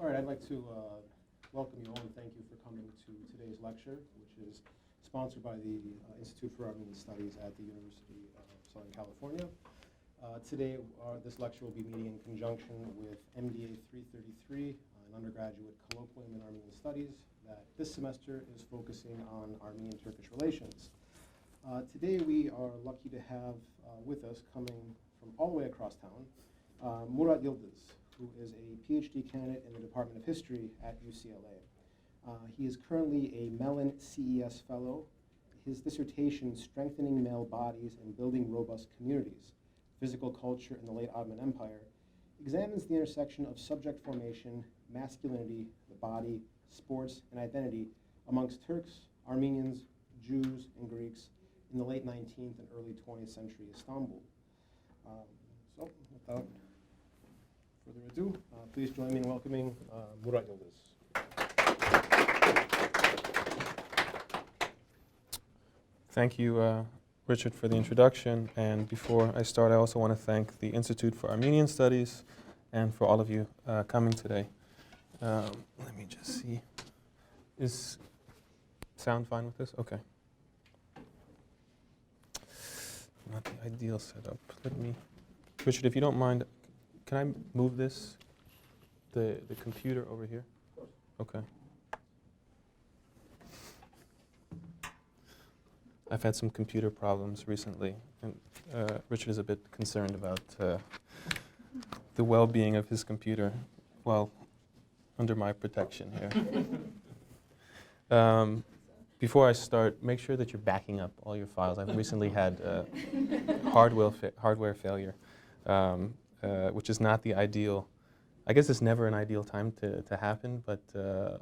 All right, I'd like to welcome you all and thank you for coming to today's lecture, which is sponsored by the Institute for Armenian Studies at the University of Southern California. Today, this lecture will be meeting in conjunction with MDA 333, an undergraduate Colloquium in Armenian Studies that this semester is focusing on Armenian-Turkish relations. Today, we are lucky to have with us, coming from all the way across town, Murat Yildiz, who is a Ph.D. candidate in the Department of History at UCLA. He is currently a Mellon CES Fellow. His dissertation, Strengthening Male Bodies and Building Robust Communities, Physical Culture in the Late Ottoman Empire, examines the intersection of subject formation, masculinity, the body, sports, and identity amongst Turks, Armenians, Jews, and Greeks in the late 19th and early 20th century Istanbul. So without further ado, please join me in welcoming Murat Yildiz. Thank you, Richard, for the introduction. And before I start, I also want to thank the Institute for Armenian Studies and for all of you coming today. Let me just see. Is sound fine with this? Okay. Not the ideal setup. Richard, if you don't mind, can I move this, the computer over here? Okay. I've had some computer problems recently, and Richard is a bit concerned about the well-being of his computer while under my protection here. Before I start, make sure that you're backing up all your files. I've recently had hardware failure, which is not the ideal. I guess it's never an ideal time to happen, but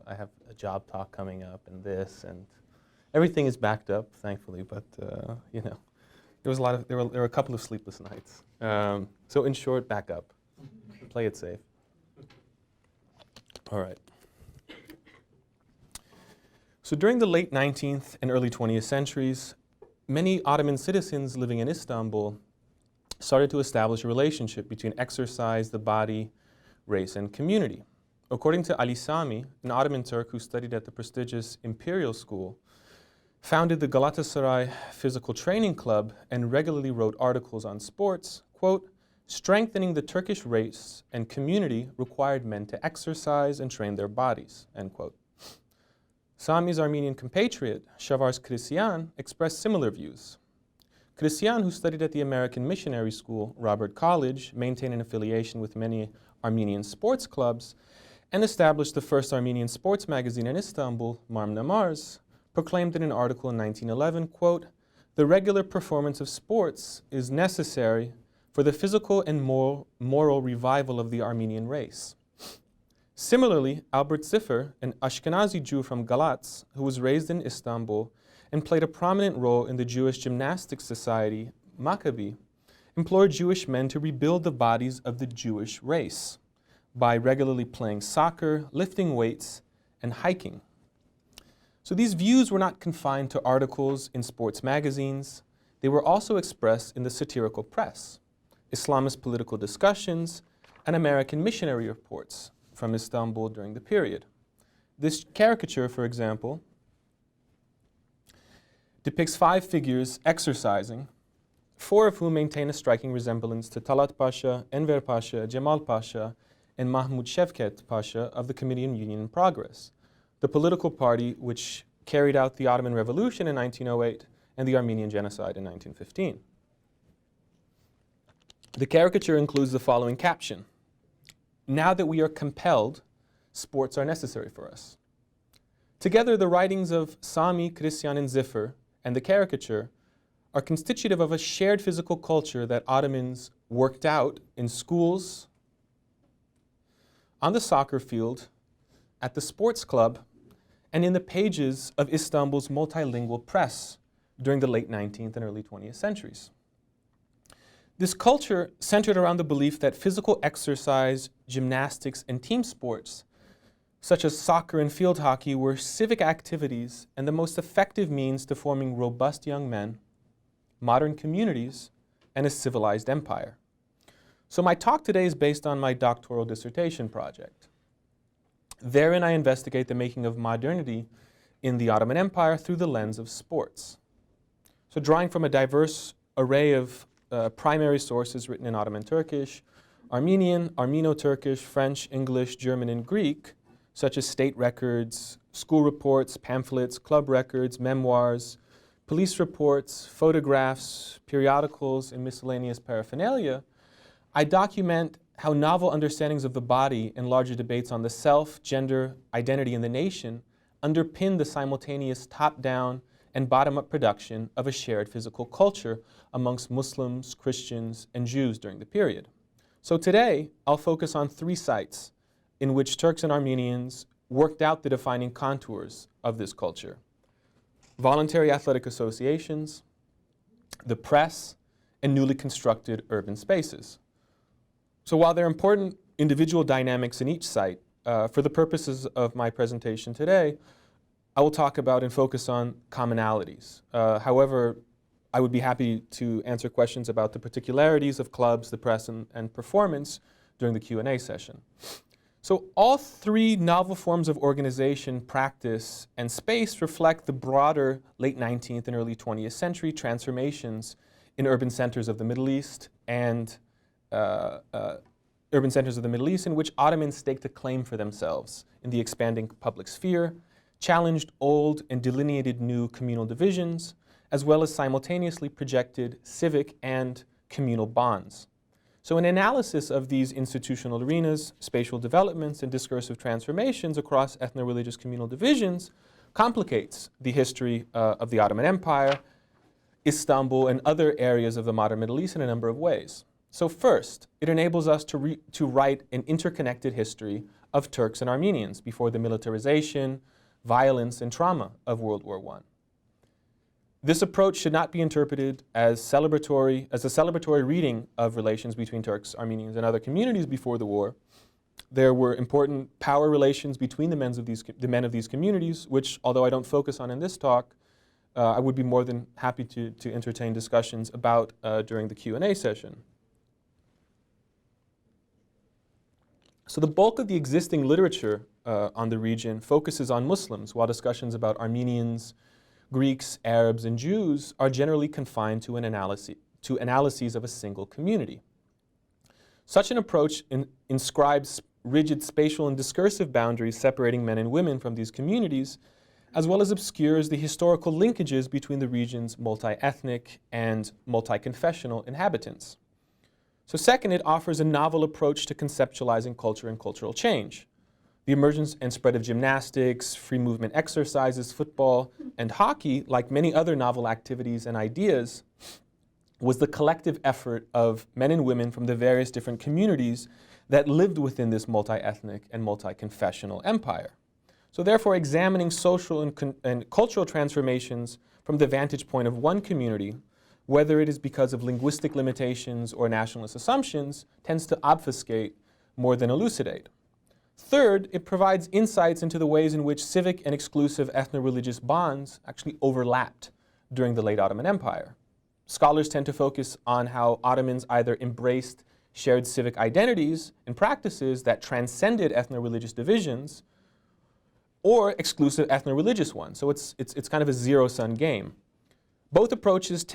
I have a job talk coming up and this, and everything is backed up, thankfully, but you know, there were a couple of sleepless nights. So in short, back up. Play it safe. All right. So during the late 19th and early 20th centuries, many Ottoman citizens living in Istanbul started to establish a relationship between exercise, the body, race, and community. According to Ali Sami, an Ottoman Turk who studied at the prestigious Imperial School, founded the Galatasaray Physical Training Club and regularly wrote articles on sports, quote, strengthening the Turkish race and community required men to exercise and train their bodies, end quote. Sami's Armenian compatriot, Shavars Christian, expressed similar views. Christian, who studied at the American Missionary School, Robert College, maintained an affiliation with many Armenian sports clubs, and established the first Armenian sports magazine in Istanbul, Marmna Mars, proclaimed in an article in 1911, quote, the regular performance of sports is necessary for the physical and moral revival of the Armenian race. Similarly, Albert Ziffer, an Ashkenazi Jew from Galatz, who was raised in Istanbul and played a prominent role in the Jewish gymnastics society, Maccabi, implored Jewish men to rebuild the bodies of the Jewish race by regularly playing soccer, lifting weights, and hiking. So these views were not confined to articles in sports magazines. They were also expressed in the satirical press, Islamist political discussions, and American missionary reports from Istanbul during the period. This caricature, for example, depicts 5 figures exercising, 4 of whom maintain a striking resemblance to Talat Pasha, Enver Pasha, Cemal Pasha, and Mahmud Shevket Pasha of the Committee on Union and Progress, the political party which carried out the Ottoman Revolution in 1908 and the Armenian Genocide in 1915. The caricature includes the following caption: now that we are compelled, sports are necessary for us. Together, the writings of Sami, Christian, and Ziffer and the caricature are constitutive of a shared physical culture that Ottomans worked out in schools, on the soccer field, at the sports club, and in the pages of Istanbul's multilingual press during the late 19th and early 20th centuries. This culture centered around the belief that physical exercise, gymnastics, and team sports, such as soccer and field hockey, were civic activities and the most effective means to forming robust young men, modern communities, and a civilized empire. So my talk today is based on my doctoral dissertation project. Therein I investigate the making of modernity in the Ottoman Empire through the lens of sports. So drawing from a diverse array of primary sources written in Ottoman Turkish, Armenian, Armeno-Turkish, French, English, German, and Greek, such as state records, school reports, pamphlets, club records, memoirs, police reports, photographs, periodicals, and miscellaneous paraphernalia, I document how novel understandings of the body and larger debates on the self, gender, identity, and the nation underpin the simultaneous top-down and bottom-up production of a shared physical culture amongst Muslims, Christians, and Jews during the period. So today, I'll focus on 3 sites in which Turks and Armenians worked out the defining contours of this culture: voluntary athletic associations, the press, and newly constructed urban spaces. So while there are important individual dynamics in each site, for the purposes of my presentation today, I will talk about and focus on commonalities. However, I would be happy to answer questions about the particularities of clubs, the press, and performance during the Q&A session. So all 3 novel forms of organization, practice, and space reflect the broader late 19th and early 20th century transformations in urban centers of the Middle East and in which Ottomans staked a claim for themselves in the expanding public sphere, challenged old and delineated new communal divisions, as well as simultaneously projected civic and communal bonds. So an analysis of these institutional arenas, spatial developments, and discursive transformations across ethno-religious communal divisions complicates the history of the Ottoman Empire, Istanbul, and other areas of the modern Middle East in a number of ways. So first, it enables us to write an interconnected history of Turks and Armenians before the militarization, violence, and trauma of World War I. This approach should not be interpreted as a celebratory reading of relations between Turks, Armenians, and other communities before the war. There were important power relations between the men of these communities, which, although I don't focus on in this talk, I would be more than happy to entertain discussions about during the Q&A session. So the bulk of the existing literature on the region focuses on Muslims, while discussions about Armenians, Greeks, Arabs, and Jews are generally confined to analyses of a single community. Such an approach inscribes rigid spatial and discursive boundaries separating men and women from these communities, as well as obscures the historical linkages between the region's multi-ethnic and multi-confessional inhabitants. So second, it offers a novel approach to conceptualizing culture and cultural change. The emergence and spread of gymnastics, free movement exercises, football, and hockey, like many other novel activities and ideas, was the collective effort of men and women from the various different communities that lived within this multi-ethnic and multi-confessional empire. So therefore, examining social and cultural transformations from the vantage point of one community, whether it is because of linguistic limitations or nationalist assumptions, tends to obfuscate more than elucidate. Third, it provides insights into the ways in which civic and exclusive ethno-religious bonds actually overlapped during the late Ottoman Empire. Scholars tend to focus on how Ottomans either embraced shared civic identities and practices that transcended ethno-religious divisions or exclusive ethno-religious ones. So it's kind of a zero-sum game. Both approaches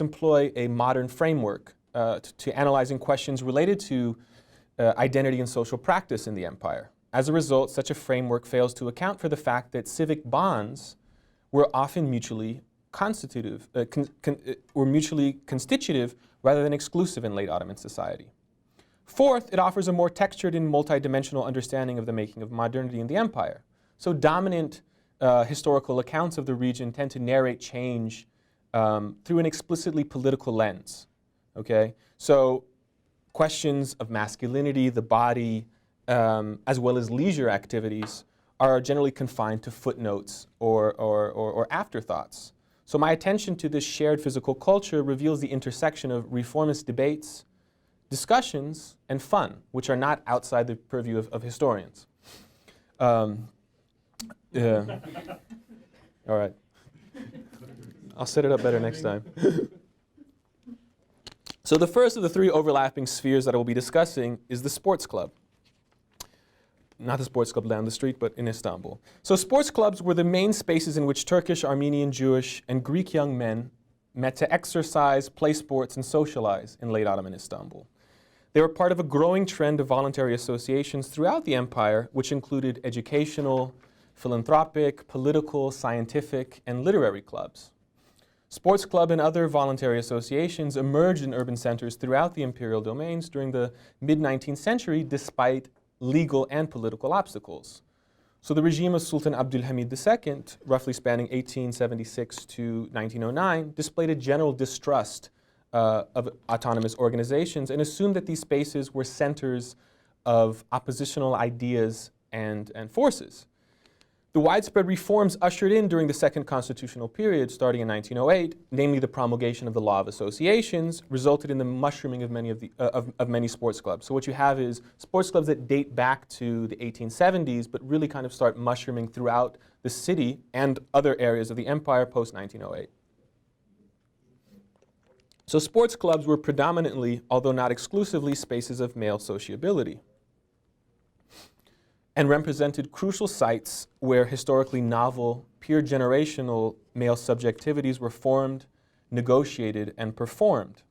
employ a modern framework to analyzing questions related to identity and social practice in the empire. As a result, such a framework fails to account for the fact that civic bonds were often mutually constitutive rather than exclusive in late Ottoman society. Fourth, it offers a more textured and multidimensional understanding of the making of modernity in the empire. So dominant historical accounts of the region tend to narrate change through an explicitly political lens. Okay? So questions of masculinity, the body, as well as leisure activities are generally confined to footnotes or afterthoughts. So my attention to this shared physical culture reveals the intersection of reformist debates, discussions, and fun, which are not outside the purview of historians. All right. I'll set it up better next time. So the first of the three overlapping spheres that I will be discussing is the sports club. not the sports club down the street, but in Istanbul. So sports clubs were the main spaces in which Turkish, Armenian, Jewish, and Greek young men met to exercise, play sports, and socialize in late Ottoman Istanbul. They were part of a growing trend of voluntary associations throughout the empire, which included educational, philanthropic, political, scientific, and literary clubs. Sports club and other voluntary associations emerged in urban centers throughout the imperial domains during the mid-19th century despite legal and political obstacles. So the regime of Sultan Abdülhamid II, roughly spanning 1876 to 1909, displayed a general distrust of autonomous organizations and assumed that these spaces were centers of oppositional ideas and forces. The widespread reforms ushered in during the second constitutional period, starting in 1908, namely the promulgation of the law of associations, resulted in the mushrooming of many sports clubs. So what you have is sports clubs that date back to the 1870s, but really kind of start mushrooming throughout the city and other areas of the empire post-1908. So sports clubs were predominantly, although not exclusively, spaces of male sociability, and represented crucial sites where historically novel, peer-generational male subjectivities were formed, negotiated, and performed.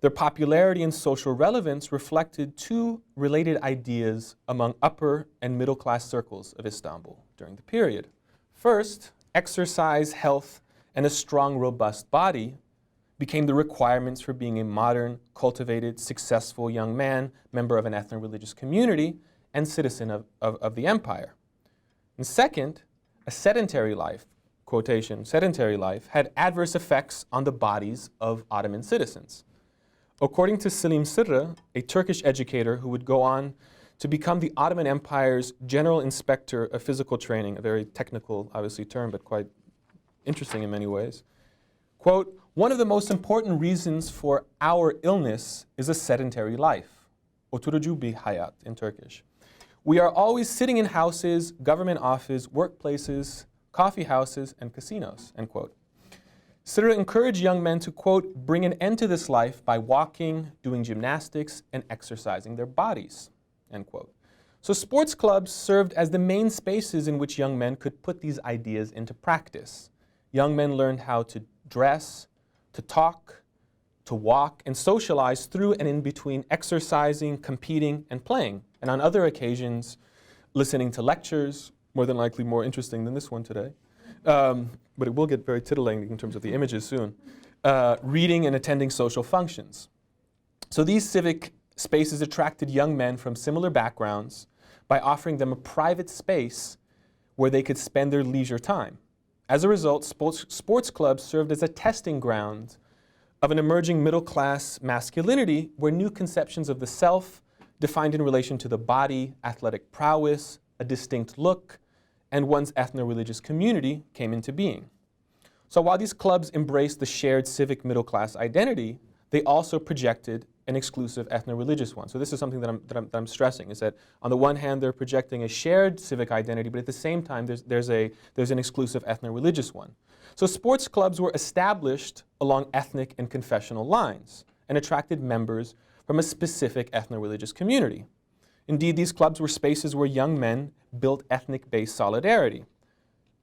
Their popularity and social relevance reflected two related ideas among upper and middle-class circles of Istanbul during the period. First, exercise, health, and a strong, robust body became the requirements for being a modern, cultivated, successful young man, member of an ethno-religious community, and citizen of the empire. And second, a sedentary life, quotation, sedentary life, had adverse effects on the bodies of Ottoman citizens. According to Selim Sırrı, a Turkish educator who would go on to become the Ottoman Empire's General Inspector of Physical Training, a very technical, obviously, term, but quite interesting in many ways, quote, "One of the most important reasons for our illness is a sedentary life, oturucu bir hayat in Turkish. We are always sitting in houses, government offices, workplaces, coffee houses, and casinos," end quote. Sırrı encouraged young men to, quote, "bring an end to this life by walking, doing gymnastics, and exercising their bodies," end quote. So sports clubs served as the main spaces in which young men could put these ideas into practice. Young men learned how to dress, to talk, to walk, and socialize through and in between exercising, competing, and playing. And on other occasions, listening to lectures, more than likely more interesting than this one today. But it will get very titillating in terms of the images soon. Reading and attending social functions. So these civic spaces attracted young men from similar backgrounds by offering them a private space where they could spend their leisure time. As a result, sports clubs served as a testing ground of an emerging middle-class masculinity where new conceptions of the self, defined in relation to the body, athletic prowess, a distinct look, and one's ethno-religious community came into being. So while these clubs embraced the shared civic middle-class identity, they also projected an exclusive ethno-religious one. So this is something that I'm stressing, is that on the one hand they're projecting a shared civic identity, but at the same time there's an exclusive ethno-religious one. So sports clubs were established along ethnic and confessional lines and attracted members from a specific ethno-religious community. Indeed, these clubs were spaces where young men built ethnic-based solidarity.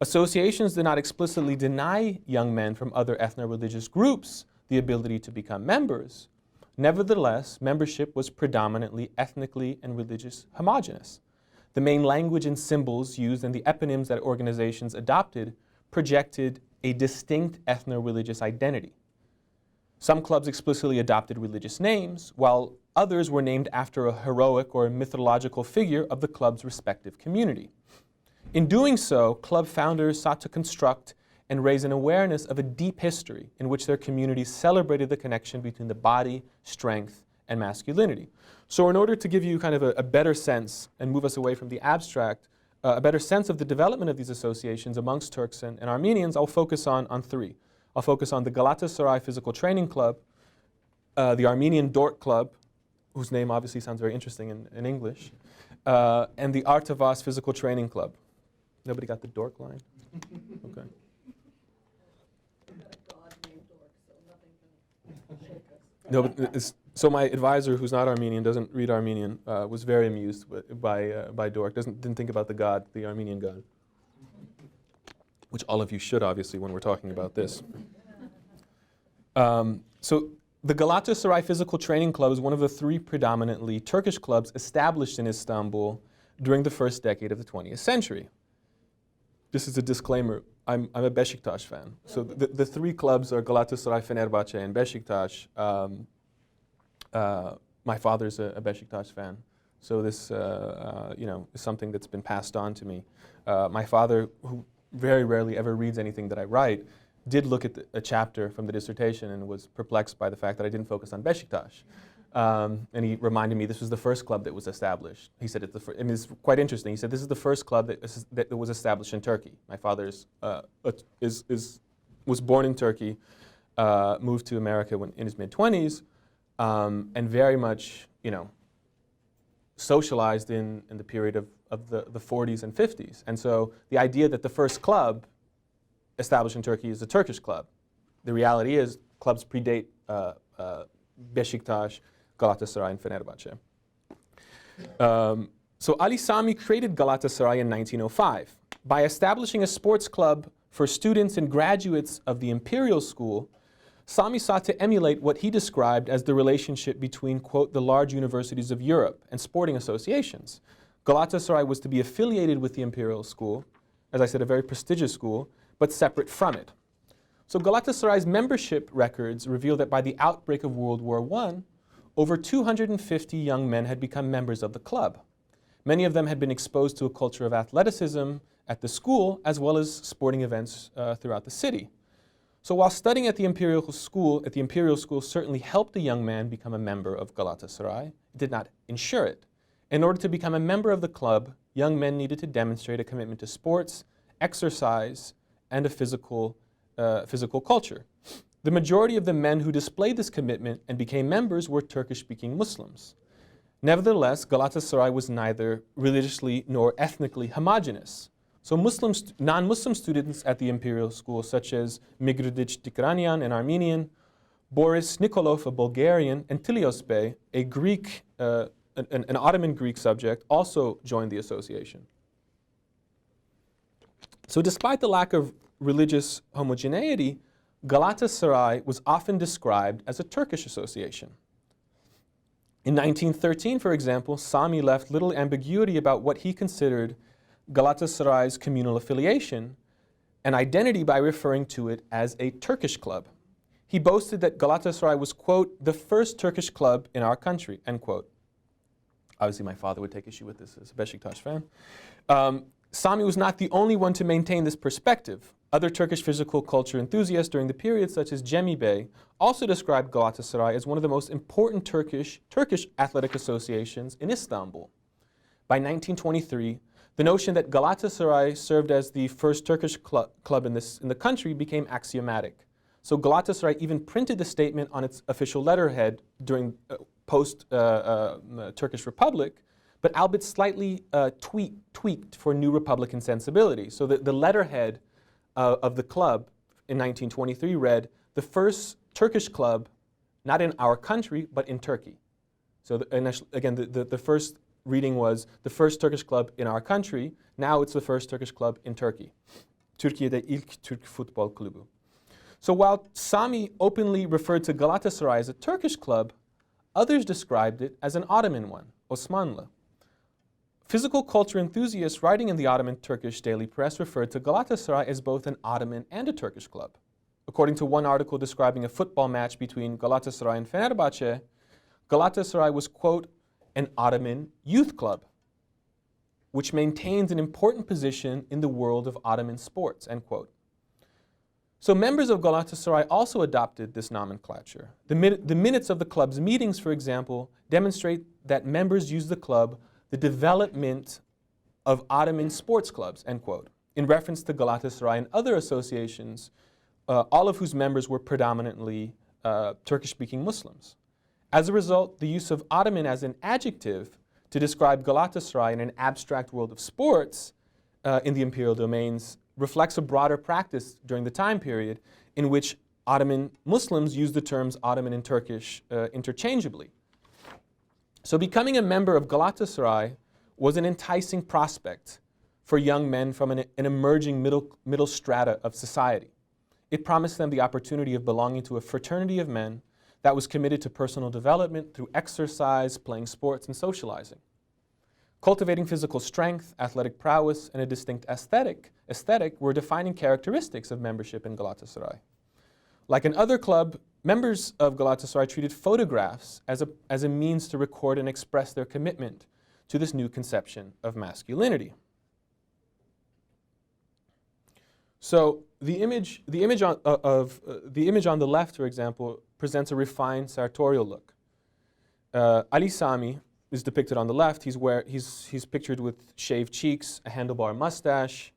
Associations did not explicitly deny young men from other ethno-religious groups the ability to become members. Nevertheless, membership was predominantly ethnically and religious homogeneous. The main language and symbols used and the eponyms that organizations adopted projected a distinct ethno-religious identity. Some clubs explicitly adopted religious names, while others were named after a heroic or mythological figure of the club's respective community. In doing so, club founders sought to construct and raise an awareness of a deep history in which their communities celebrated the connection between the body, strength, and masculinity. So in order to give you kind of a better sense and move us away from the abstract, a better sense of the development of these associations amongst Turks and Armenians, I'll focus on three. I'll focus on the Galatasaray Physical Training Club, the Armenian Dork Club, whose name obviously sounds very interesting in English, and the Artavas Physical Training Club. Nobody got the dork line? Okay. No, but So my advisor, who's not Armenian, doesn't read Armenian, was very amused by Dork. Didn't think about the god, the Armenian god, which all of you should, obviously, when we're talking about this. So the Galatasaray Physical Training Club is one of the 3 predominantly Turkish clubs established in Istanbul during the first decade of the 20th century. This is a disclaimer. I'm a Beşiktaş fan. So the 3 clubs are Galatasaray, Fenerbahçe, and Beşiktaş. My father's a Beşiktaş fan, so this is something that's been passed on to me. My father, who very rarely ever reads anything that I write, did look at a chapter from the dissertation and was perplexed by the fact that I didn't focus on Beşiktaş. And he reminded me this was the first club that was established. He said and it's quite interesting. He said this is the first club that was established in Turkey. My father was born in Turkey, moved to America in his mid-20s, and very much socialized in the period of the 40s and 50s. And so the idea that the first club established in Turkey is a Turkish club. The reality is clubs predate Beşiktaş, Galatasaray, and Fenerbahçe. So Ali Sami created Galatasaray in 1905. By establishing a sports club for students and graduates of the Imperial School, Sami sought to emulate what he described as the relationship between, quote, the large universities of Europe and sporting associations. Galatasaray was to be affiliated with the Imperial School, as I said, a very prestigious school, but separate from it. So Galatasaray's membership records reveal that by the outbreak of World War I, over 250 young men had become members of the club. Many of them had been exposed to a culture of athleticism at the school, as well as sporting events throughout the city. So while studying at the Imperial School certainly helped a young man become a member of Galatasaray, it did not ensure it. In order to become a member of the club, young men needed to demonstrate a commitment to sports, exercise, and a physical culture. The majority of the men who displayed this commitment and became members were Turkish-speaking Muslims. Nevertheless, Galatasaray was neither religiously nor ethnically homogeneous. So non-Muslim students at the Imperial School, such as Migrudic Tigranian, an Armenian, Boris Nikolov, a Bulgarian, and Tilios Bey, a Greek, an Ottoman Greek subject, also joined the association. So despite the lack of religious homogeneity, Galatasaray was often described as a Turkish association. In 1913, for example, Sami left little ambiguity about what he considered Galatasaray's communal affiliation and identity by referring to it as a Turkish club. He boasted that Galatasaray was, quote, the first Turkish club in our country, end quote. Obviously, my father would take issue with this as a Beşiktaş fan. Sami was not the only one to maintain this perspective. Other Turkish physical culture enthusiasts during the period, such as Cemi Bey, also described Galatasaray as one of the most important Turkish athletic associations in Istanbul. By 1923, the notion that Galatasaray served as the first Turkish club in the country became axiomatic. So Galatasaray even printed the statement on its official letterhead during post-Turkish Republic, but albeit slightly tweaked for new Republican sensibility. So the letterhead of the club in 1923 read, the first Turkish club, not in our country, but in Turkey. So the first reading was the first Turkish club in our country. Now it's the first Turkish club in Turkey. Türkiye'de ilk Türk futbol kulübü. So while Sami openly referred to Galatasaray as a Turkish club, others described it as an Ottoman one, Osmanlı. Physical culture enthusiasts writing in the Ottoman Turkish daily press referred to Galatasaray as both an Ottoman and a Turkish club. According to one article describing a football match between Galatasaray and Fenerbahçe, Galatasaray was, quote, an Ottoman youth club, which maintains an important position in the world of Ottoman sports, end quote. So members of Galatasaray also adopted this nomenclature. The minutes of the club's meetings, for example, demonstrate that members used the club the development of Ottoman sports clubs, end quote, in reference to Galatasaray and other associations, all of whose members were predominantly Turkish-speaking Muslims. As a result, the use of Ottoman as an adjective to describe Galatasaray in an abstract world of sports in the imperial domains reflects a broader practice during the time period in which Ottoman Muslims used the terms Ottoman and Turkish interchangeably. So becoming a member of Galatasaray was an enticing prospect for young men from an emerging middle strata of society. It promised them the opportunity of belonging to a fraternity of men that was committed to personal development through exercise, playing sports, and socializing. Cultivating physical strength, athletic prowess, and a distinct aesthetic were defining characteristics of membership in Galatasaray. Like another club, members of Galatasaray treated photographs as a means to record and express their commitment to this new conception of masculinity. So the image on the left, for example, presents a refined sartorial look. Ali Sami is depicted on the left. He's pictured with shaved cheeks, a handlebar mustache,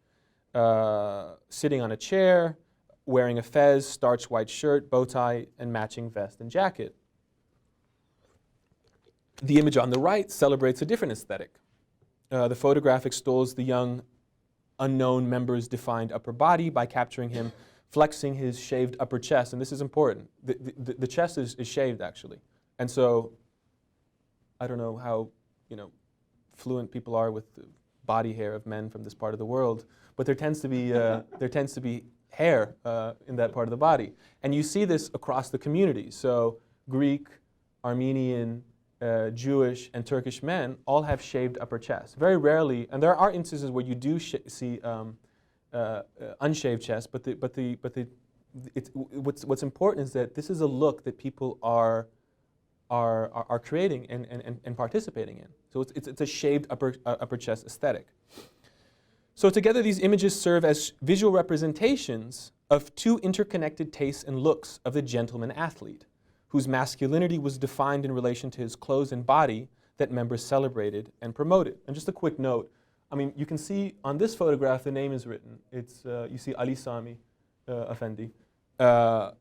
sitting on a chair, wearing a fez, starched white shirt, bow tie, and matching vest and jacket. The image on the right celebrates a different aesthetic. The photograph extols the young, unknown member's defined upper body by capturing him flexing his shaved upper chest, and this is important. The chest is shaved, actually. And so, I don't know how fluent people are with the body hair of men from this part of the world, but there tends to be hair in that part of the body. And you see this across the community. So Greek, Armenian, Jewish, and Turkish men all have shaved upper chests. Very rarely, and there are instances where you do see unshaved chests, what's important is that this is a look that people are creating and participating in. So it's a shaved upper chest aesthetic. So together these images serve as visual representations of two interconnected tastes and looks of the gentleman athlete, whose masculinity was defined in relation to his clothes and body that members celebrated and promoted. And just a quick note, I mean, you can see on this photograph the name is written. It's you see Ali Sami Effendi. The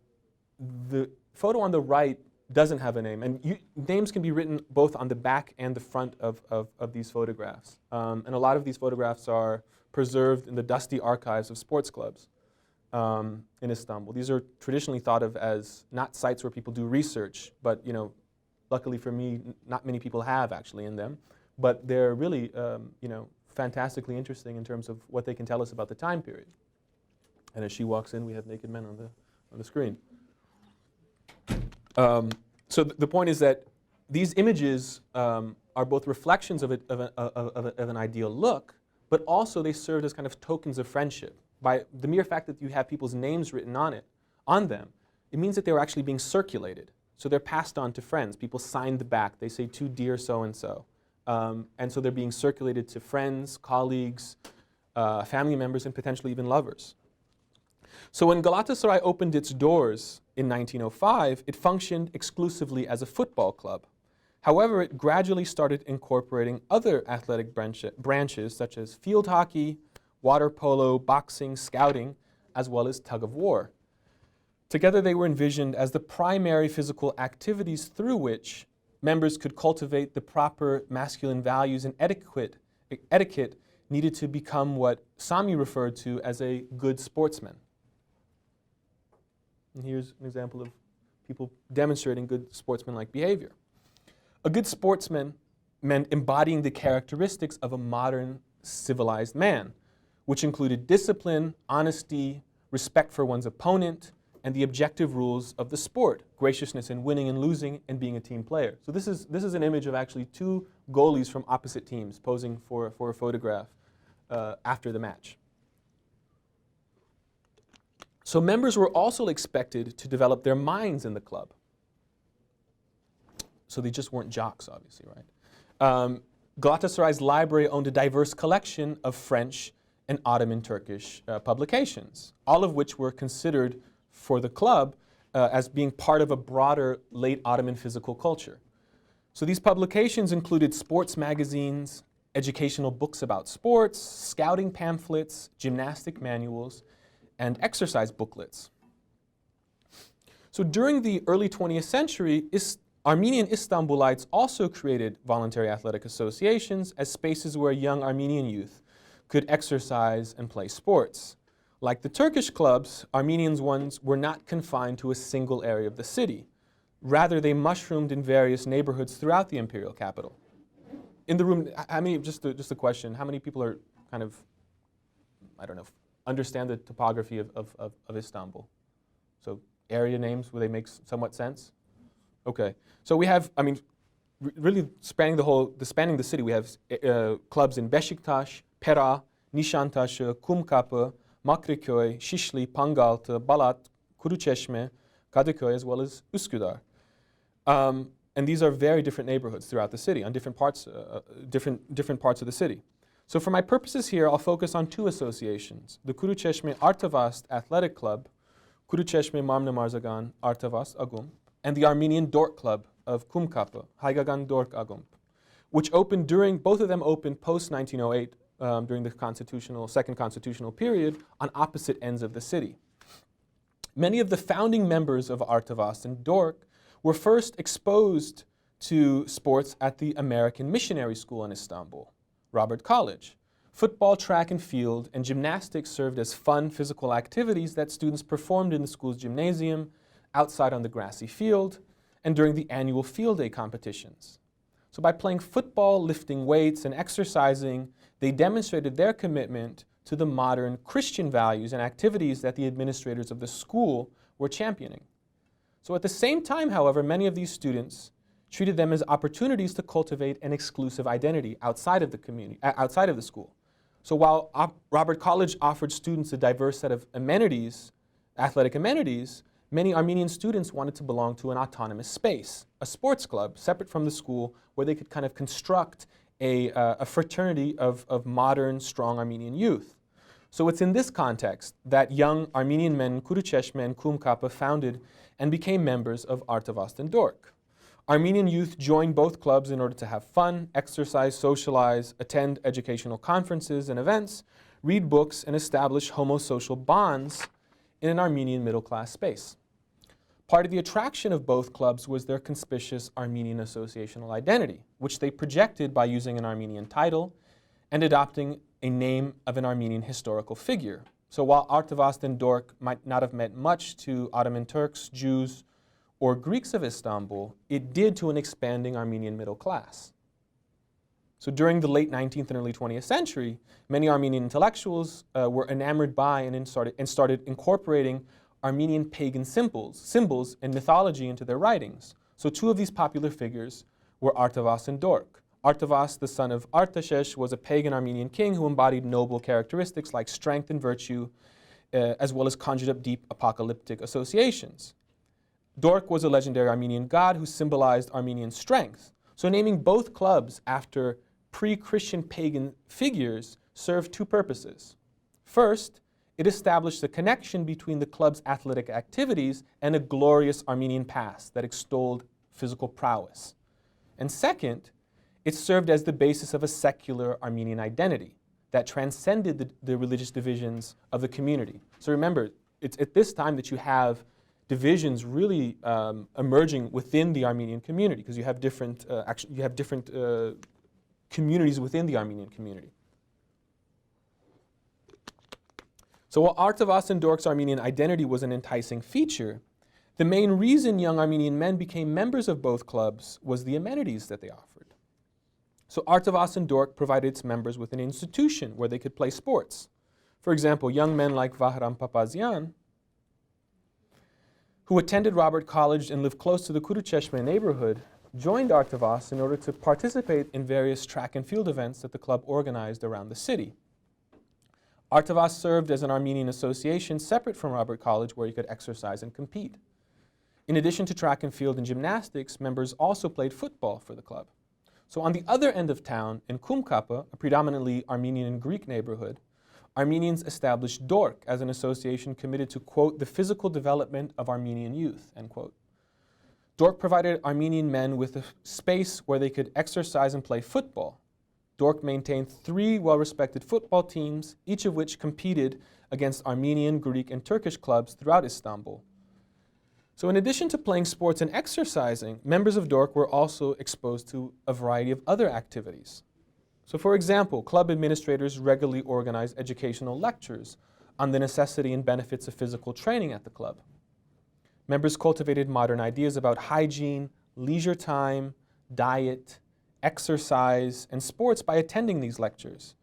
photo on the right doesn't have a name, and names can be written both on the back and the front of these photographs. And a lot of these photographs are preserved in the dusty archives of sports clubs in Istanbul. These are traditionally thought of as not sites where people do research, but luckily for me, not many people have actually in them. But they're really fantastically interesting in terms of what they can tell us about the time period. And as she walks in, we have naked men on the screen. So the point is that these images are both reflections of an ideal look, but also they served as kind of tokens of friendship. By the mere fact that you have people's names written on them, it means that they were actually being circulated. So they're passed on to friends. People sign the back. They say, "To dear so-and-so." And so they're being circulated to friends, colleagues, family members, and potentially even lovers. So when Galatasaray opened its doors in 1905, it functioned exclusively as a football club. However, it gradually started incorporating other athletic branches such as field hockey, water polo, boxing, scouting, as well as tug of war. Together they were envisioned as the primary physical activities through which members could cultivate the proper masculine values and etiquette needed to become what Sami referred to as a good sportsman. And here's an example of people demonstrating good sportsmanlike behavior. A good sportsman meant embodying the characteristics of a modern civilized man, which included discipline, honesty, respect for one's opponent, and the objective rules of the sport, graciousness in winning and losing, and being a team player. So this is an image of actually two goalies from opposite teams posing for a photograph after the match. So members were also expected to develop their minds in the club. So they just weren't jocks, obviously, right? Galatasaray's library owned a diverse collection of French and Ottoman Turkish publications, all of which were considered for the club as being part of a broader late Ottoman physical culture. So these publications included sports magazines, educational books about sports, scouting pamphlets, gymnastic manuals, and exercise booklets. So during the early 20th century, Armenian Istanbulites also created voluntary athletic associations as spaces where young Armenian youth could exercise and play sports. Like the Turkish clubs, Armenians ones were not confined to a single area of the city. Rather, they mushroomed in various neighborhoods throughout the imperial capital. In the room, how many, just a question, how many people are kind of, I don't know, understand the topography of Istanbul? So area names, will they make somewhat sense? Okay, so we have, I mean, really spanning the city, we have clubs in Beşiktaş, Pera, Nişantaşı, Kumkapı, Makriköy, Şişli, Pangaltı, Balat, Kuruçeşme, Kadıköy, as well as Üsküdar. And these are very different neighborhoods throughout the city, on different parts of the city. So for my purposes here, I'll focus on two associations: the Kuruçeşme Artavast Athletic Club, Kuruçeşme Mamne Marzagan Artavast Agump, and the Armenian Dork Club of Kumkapı, Haygagan Dork Agump, which opened both of them opened post-1908 during the second constitutional period on opposite ends of the city. Many of the founding members of Artavast and Dork were first exposed to sports at the American Missionary School in Istanbul, Robert College. Football, track and field, and gymnastics served as fun physical activities that students performed in the school's gymnasium, outside on the grassy field, and during the annual field day competitions. So by playing football, lifting weights, and exercising, they demonstrated their commitment to the modern Christian values and activities that the administrators of the school were championing. So at the same time, however, many of these students treated them as opportunities to cultivate an exclusive identity outside of the community, outside of the school. So while Robert College offered students a diverse set of amenities, athletic amenities, many Armenian students wanted to belong to an autonomous space, a sports club separate from the school where they could kind of construct a fraternity of modern, strong Armenian youth. So it's in this context that young Armenian men, Kuruçeşme and Kumkapı, founded and became members of Artavast and Dork. Armenian youth joined both clubs in order to have fun, exercise, socialize, attend educational conferences and events, read books, and establish homosocial bonds in an Armenian middle-class space. Part of the attraction of both clubs was their conspicuous Armenian associational identity, which they projected by using an Armenian title and adopting a name of an Armenian historical figure. So while Artavast and Dork might not have meant much to Ottoman Turks, Jews, or Greeks of Istanbul, it did to an expanding Armenian middle class. So during the late 19th and early 20th century, many Armenian intellectuals were enamored by and started incorporating Armenian pagan symbols and mythology into their writings. So two of these popular figures were Artavast and Dork. Artavast, the son of Artashes, was a pagan Armenian king who embodied noble characteristics like strength and virtue, as well as conjured up deep apocalyptic associations. Dork was a legendary Armenian god who symbolized Armenian strength. So naming both clubs after pre-Christian pagan figures served two purposes. First, it established a connection between the club's athletic activities and a glorious Armenian past that extolled physical prowess. And second, it served as the basis of a secular Armenian identity that transcended the religious divisions of the community. So remember, it's at this time that you have divisions really emerging within the Armenian community, because you have different communities within the Armenian community. So while Artavast and Dork's Armenian identity was an enticing feature, the main reason young Armenian men became members of both clubs was the amenities that they offered. So Artavast and Dork provided its members with an institution where they could play sports. For example, young men like Vahram Papazian, who attended Robert College and lived close to the Kuruçeşme neighborhood, joined Artavast in order to participate in various track and field events that the club organized around the city. Artavast served as an Armenian association separate from Robert College where you could exercise and compete. In addition to track and field and gymnastics, members also played football for the club. So on the other end of town, in Kumkapı, a predominantly Armenian and Greek neighborhood, Armenians established Dork as an association committed to, quote, the physical development of Armenian youth, end quote. Dork provided Armenian men with a space where they could exercise and play football. Dork maintained 3 well-respected football teams, each of which competed against Armenian, Greek, and Turkish clubs throughout Istanbul. So in addition to playing sports and exercising, members of Dork were also exposed to a variety of other activities. So for example, club administrators regularly organized educational lectures on the necessity and benefits of physical training at the club. Members cultivated modern ideas about hygiene, leisure time, diet, exercise, and sports by attending these lectures.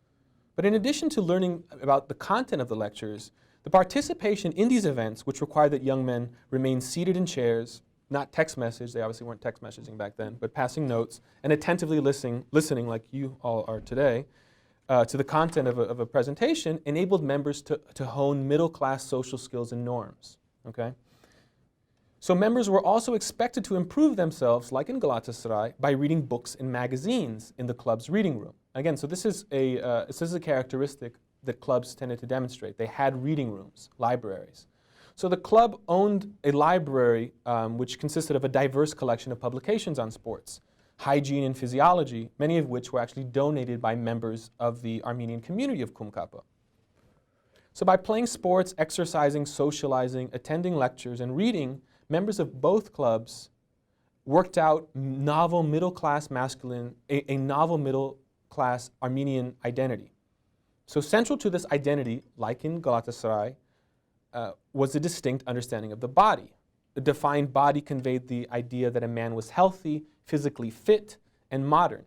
But in addition to learning about the content of the lectures, the participation in these events, which required that young men remain seated in chairs, not text message, they obviously weren't text messaging back then, but passing notes, and attentively listening like you all are today, to the content of a presentation, enabled members to hone middle-class social skills and norms. Okay? So members were also expected to improve themselves, like in Galatasaray, by reading books and magazines in the club's reading room. Again, so this is a characteristic that clubs tended to demonstrate. They had reading rooms, libraries. So the club owned a library which consisted of a diverse collection of publications on sports, hygiene and physiology, many of which were actually donated by members of the Armenian community of Kumkapı. So by playing sports, exercising, socializing, attending lectures, and reading, members of both clubs worked out novel middle-class a novel middle-class Armenian identity. So central to this identity, like in Galatasaray, was a distinct understanding of the body. The defined body conveyed the idea that a man was healthy, physically fit, and modern.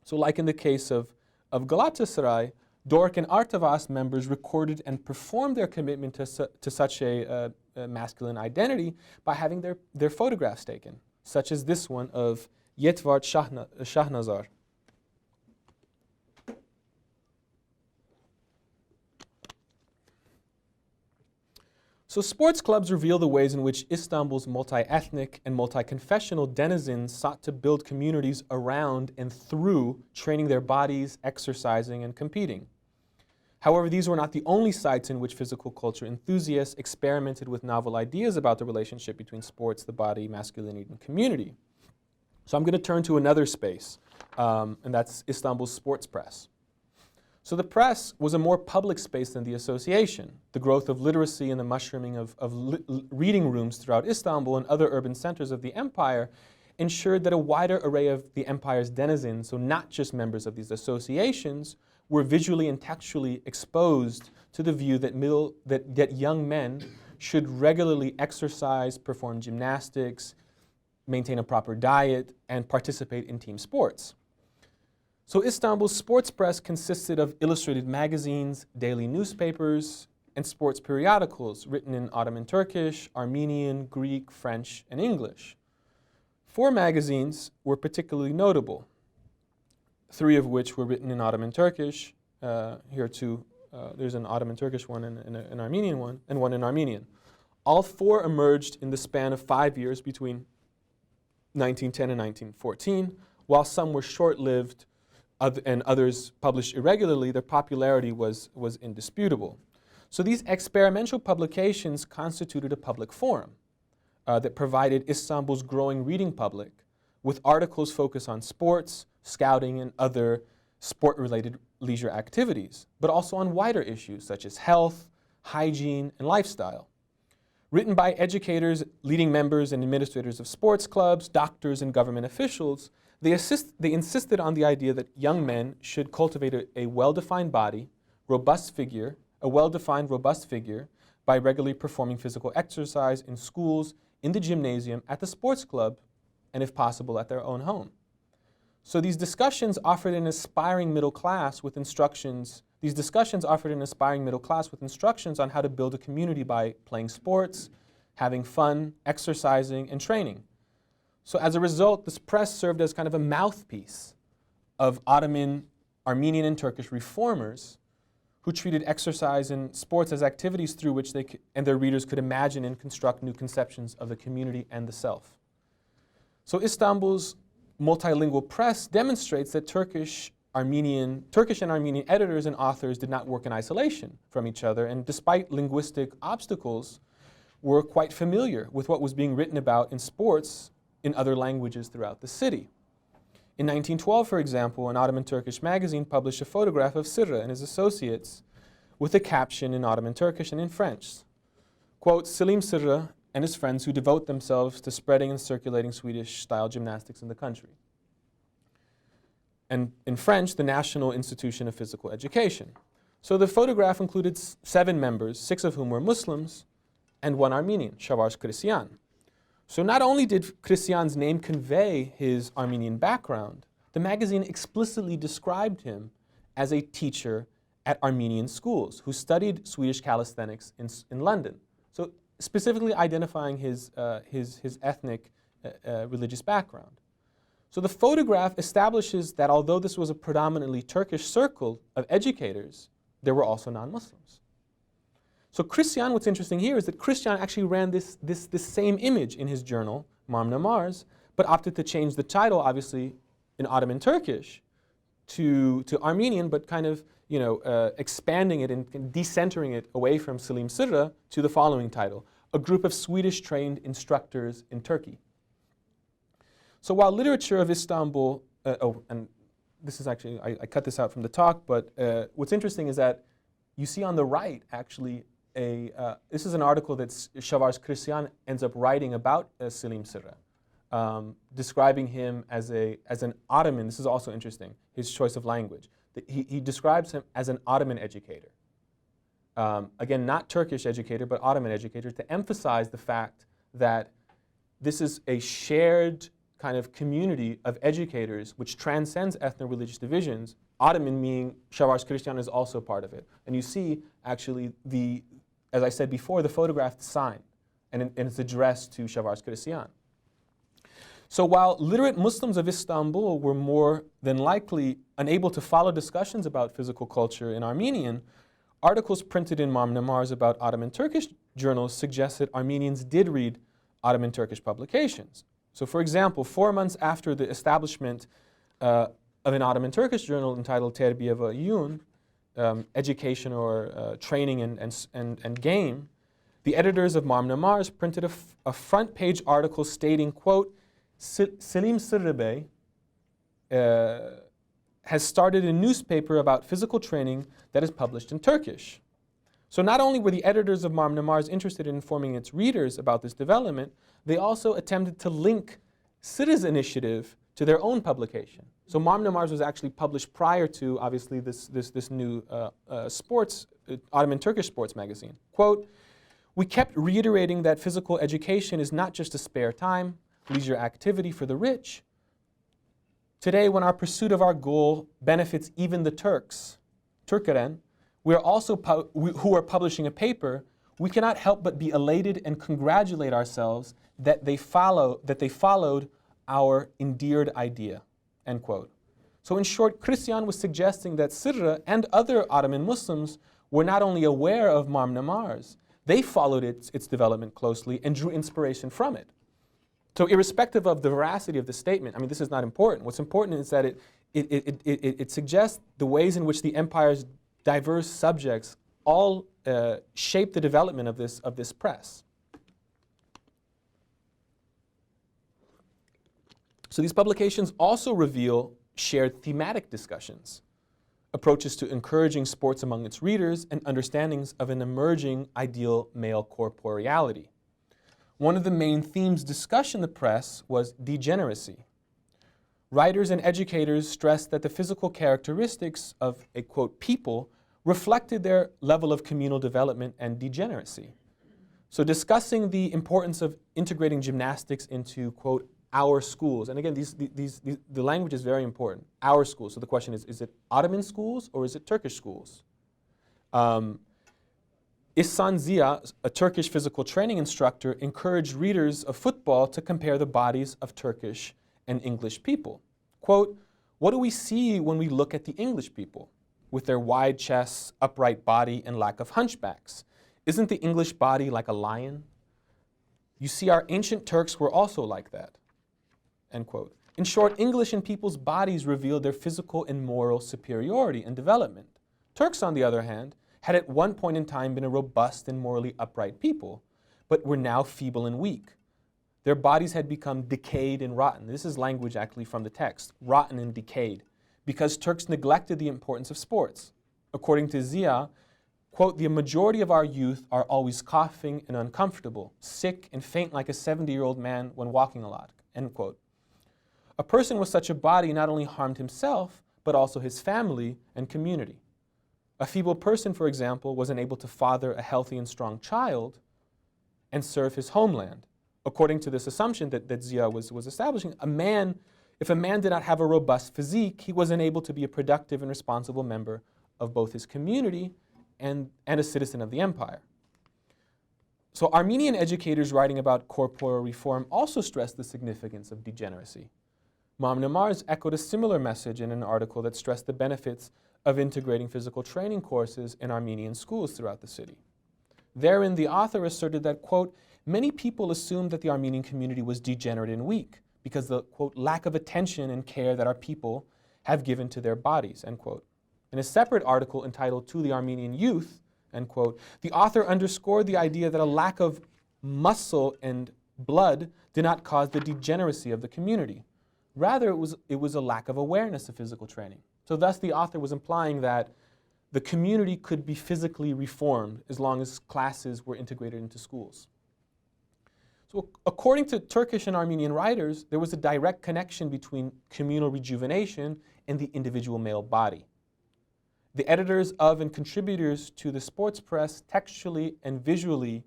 So like in the case of Galatasaray, Dork and Artavas members recorded and performed their commitment to such a masculine identity by having their photographs taken, such as this one of Yetvart Shahnazar. So sports clubs reveal the ways in which Istanbul's multi-ethnic and multi-confessional denizens sought to build communities around and through training their bodies, exercising, and competing. However, these were not the only sites in which physical culture enthusiasts experimented with novel ideas about the relationship between sports, the body, masculinity, and community. So I'm going to turn to another space, and that's Istanbul's sports press. So the press was a more public space than the association. The growth of literacy and the mushrooming of reading rooms throughout Istanbul and other urban centers of the empire ensured that a wider array of the empire's denizens, so not just members of these associations, were visually and textually exposed to the view that young men should regularly exercise, perform gymnastics, maintain a proper diet, and participate in team sports. So Istanbul's sports press consisted of illustrated magazines, daily newspapers, and sports periodicals written in Ottoman Turkish, Armenian, Greek, French, and English. 4 magazines were particularly notable, 3 of which were written in Ottoman Turkish. Here too, there's an Ottoman Turkish one and an Armenian one, and one in Armenian. All 4 emerged in the span of 5 years between 1910 and 1914, while some were short-lived and others published irregularly. Their popularity was indisputable. So these experimental publications constituted a public forum that provided Istanbul's growing reading public with articles focused on sports, scouting, and other sport-related leisure activities, but also on wider issues such as health, hygiene, and lifestyle. Written by educators, leading members and administrators of sports clubs, doctors, and government officials, they insisted on the idea that young men should cultivate a well-defined body, a well-defined, robust figure, by regularly performing physical exercise in schools, in the gymnasium, at the sports club, and if possible, at their own home. So these discussions offered an aspiring middle class with instructions. These discussions offered an aspiring middle class with instructions on how to build a community by playing sports, having fun, exercising, and training. So as a result, this press served as kind of a mouthpiece of Ottoman, Armenian, and Turkish reformers who treated exercise and sports as activities through which they and their readers could imagine and construct new conceptions of the community and the self. So Istanbul's multilingual press demonstrates that Turkish and Armenian editors and authors did not work in isolation from each other, and despite linguistic obstacles, were quite familiar with what was being written about in sports in other languages throughout the city. In 1912, for example, an Ottoman Turkish magazine published a photograph of Sırrı and his associates with a caption in Ottoman Turkish and in French. Quote, Selim Sırrı and his friends who devote themselves to spreading and circulating Swedish-style gymnastics in the country. And in French, the National Institution of Physical Education. So the photograph included 7 members, 6 of whom were Muslims, and 1 Armenian, Shavarz Christian. So not only did Christian's name convey his Armenian background, the magazine explicitly described him as a teacher at Armenian schools who studied Swedish calisthenics in London. So specifically identifying his ethnic religious background. So the photograph establishes that although this was a predominantly Turkish circle of educators, there were also non-Muslims. So Christian, what's interesting here is that Christian actually ran this same image in his journal, Marmna Mars, but opted to change the title, obviously, in Ottoman Turkish to Armenian, but kind of expanding it and decentering it away from Selim Sırra to the following title, A Group of Swedish-Trained Instructors in Turkey. So while literature of Istanbul, and this is actually, I cut this out from the talk, but what's interesting is that you see on the right actually this is an article that Shavarz Christian ends up writing about Selim Sırra, describing him as an Ottoman. This is also interesting, his choice of language. He describes him as an Ottoman educator. Again, not Turkish educator, but Ottoman educator, to emphasize the fact that this is a shared kind of community of educators which transcends ethno-religious divisions, Ottoman meaning Shavarz Christian is also part of it. And you see, actually, as I said before, the photographed sign, and it's addressed to Shavarz Christian. So while literate Muslims of Istanbul were more than likely unable to follow discussions about physical culture in Armenian, articles printed in Marmna Mars about Ottoman Turkish journals suggest that Armenians did read Ottoman Turkish publications. So for example, 4 months after the establishment of an Ottoman Turkish journal entitled Terbiye ve Yun, education or training and game, the editors of Marmna Mars printed a front page article stating, quote, Selim Sırra Bey has started a newspaper about physical training that is published in Turkish. So not only were the editors of Marmna Mars interested in informing its readers about this development, they also attempted to link Sırra's initiative to their own publication. So Marmna Mars was actually published prior to, obviously, this new Ottoman Turkish sports magazine. Quote, we kept reiterating that physical education is not just a spare time, leisure activity for the rich. Today, when our pursuit of our goal benefits even the Turks, Turkeren, we are also who are publishing a paper, we cannot help but be elated and congratulate ourselves that they followed our endeared idea, end quote. So in short, Christian was suggesting that Sırra and other Ottoman Muslims were not only aware of Marmna Mars, they followed its development closely and drew inspiration from it. So irrespective of the veracity of the statement, I mean, this is not important. What's important is that it suggests the ways in which the empire's diverse subjects all shape the development of this press. So these publications also reveal shared thematic discussions, approaches to encouraging sports among its readers, and understandings of an emerging ideal male corporeality. One of the main themes discussed in the press was degeneracy. Writers and educators stressed that the physical characteristics of a, quote, people reflected their level of communal development and degeneracy. So discussing the importance of integrating gymnastics into, quote, our schools. And again, the language is very important. Our schools. So the question is it Ottoman schools or is it Turkish schools? Ihsan Ziya, a Turkish physical training instructor, encouraged readers of football to compare the bodies of Turkish and English people. Quote, what do we see when we look at the English people? With their wide chests, upright body, and lack of hunchbacks. Isn't the English body like a lion? You see, our ancient Turks were also like that. End quote. In short, English and people's bodies revealed their physical and moral superiority and development. Turks, on the other hand, had at one point in time been a robust and morally upright people, but were now feeble and weak. Their bodies had become decayed and rotten. This is language actually from the text, rotten and decayed, because Turks neglected the importance of sports. According to Ziya, quote, the majority of our youth are always coughing and uncomfortable, sick and faint like a 70-year-old man when walking a lot, end quote. A person with such a body not only harmed himself, but also his family and community. A feeble person, for example, wasn't able to father a healthy and strong child and serve his homeland. According to this assumption that Zia was establishing, if a man did not have a robust physique, he wasn't able to be a productive and responsible member of both his community and a citizen of the empire. So Armenian educators writing about corporeal reform also stressed the significance of degeneracy. Mamnamars echoed a similar message in an article that stressed the benefits of integrating physical training courses in Armenian schools throughout the city. Therein, the author asserted that, quote, many people assumed that the Armenian community was degenerate and weak because the, quote, lack of attention and care that our people have given to their bodies, end quote. In a separate article entitled To the Armenian Youth, end quote, the author underscored the idea that a lack of muscle and blood did not cause the degeneracy of the community. Rather, it was a lack of awareness of physical training. So thus the author was implying that the community could be physically reformed as long as classes were integrated into schools. So according to Turkish and Armenian writers, there was a direct connection between communal rejuvenation and the individual male body. The editors of and contributors to the sports press textually and visually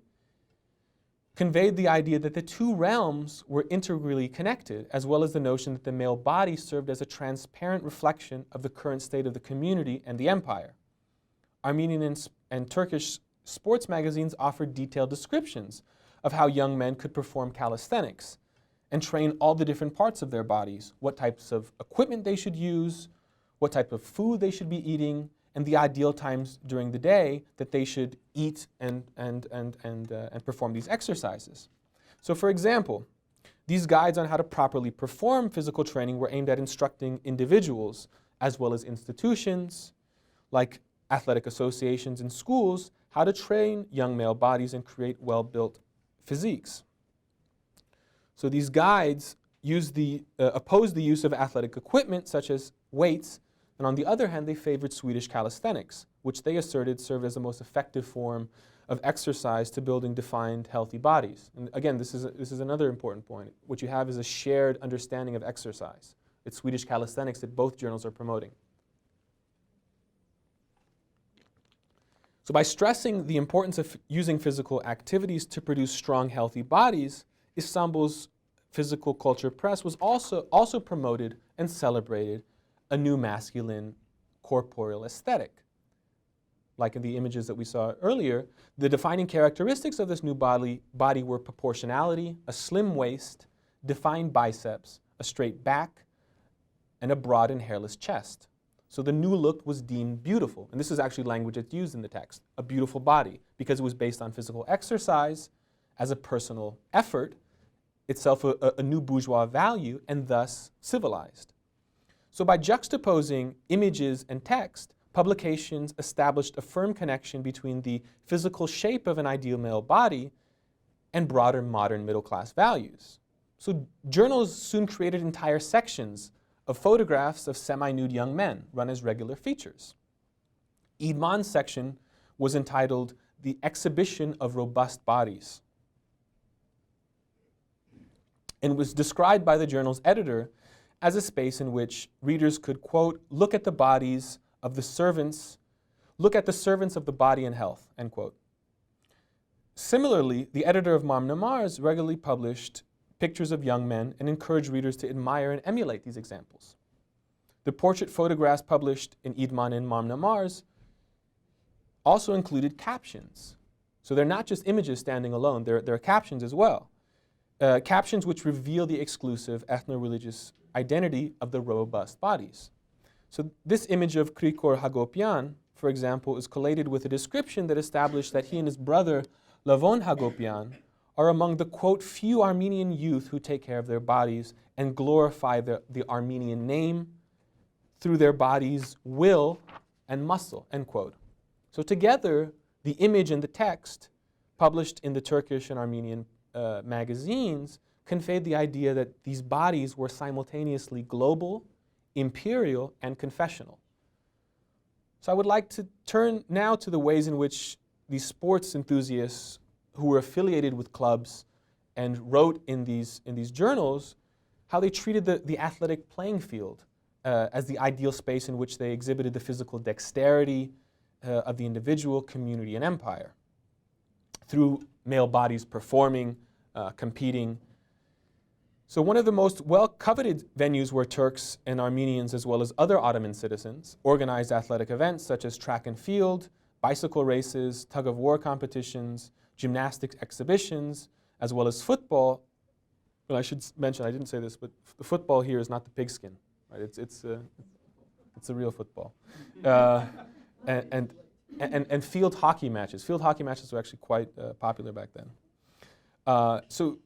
conveyed the idea that the two realms were integrally connected, as well as the notion that the male body served as a transparent reflection of the current state of the community and the empire. Armenian and Turkish sports magazines offered detailed descriptions of how young men could perform calisthenics and train all the different parts of their bodies, what types of equipment they should use, what type of food they should be eating, and the ideal times during the day that they should eat and perform these exercises. So for example, these guides on how to properly perform physical training were aimed at instructing individuals as well as institutions like athletic associations and schools how to train young male bodies and create well-built physiques. So these guides opposed the use of athletic equipment such as weights, and on the other hand, they favored Swedish calisthenics, which they asserted served as the most effective form of exercise to building defined, healthy bodies. And again, this is another important point. What you have is a shared understanding of exercise. It's Swedish calisthenics that both journals are promoting. So by stressing the importance of using physical activities to produce strong, healthy bodies, Istanbul's physical culture press was also promoted and celebrated a new masculine corporeal aesthetic. Like in the images that we saw earlier, the defining characteristics of this new body were proportionality, a slim waist, defined biceps, a straight back, and a broad and hairless chest. So the new look was deemed beautiful. And this is actually language that's used in the text, a beautiful body, because it was based on physical exercise as a personal effort, itself a new bourgeois value, and thus civilized. So by juxtaposing images and text, publications established a firm connection between the physical shape of an ideal male body and broader modern middle-class values. So journals soon created entire sections of photographs of semi-nude young men run as regular features. Idman's section was entitled The Exhibition of Robust Bodies and was described by the journal's editor as a space in which readers could, quote, look at the servants of the body and health, end quote. Similarly, the editor of Mamnamars regularly published pictures of young men and encouraged readers to admire and emulate these examples. The portrait photographs published in Idman and Mamnamars also included captions. So they're not just images standing alone, there are captions as well. Captions which reveal the exclusive ethno-religious identity of the robust bodies. So this image of Krikor Hagopian, for example, is collated with a description that established that he and his brother Lavon Hagopian are among the, quote, few Armenian youth who take care of their bodies and glorify the Armenian name through their bodies' will and muscle, end quote. So together, the image and the text published in the Turkish and Armenian magazines conveyed the idea that these bodies were simultaneously global, imperial, and confessional. So I would like to turn now to the ways in which these sports enthusiasts who were affiliated with clubs and wrote in these journals, how they treated the athletic playing field as the ideal space in which they exhibited the physical dexterity, of the individual, community, and empire through male bodies performing, competing. So one of the most well-coveted venues where Turks and Armenians, as well as other Ottoman citizens, organized athletic events such as track and field, bicycle races, tug-of-war competitions, gymnastics exhibitions, as well as football. Well, I should mention, I didn't say this, but the football here is not the pigskin. Right? It's a real football. And field hockey matches. Field hockey matches were actually quite popular back then. So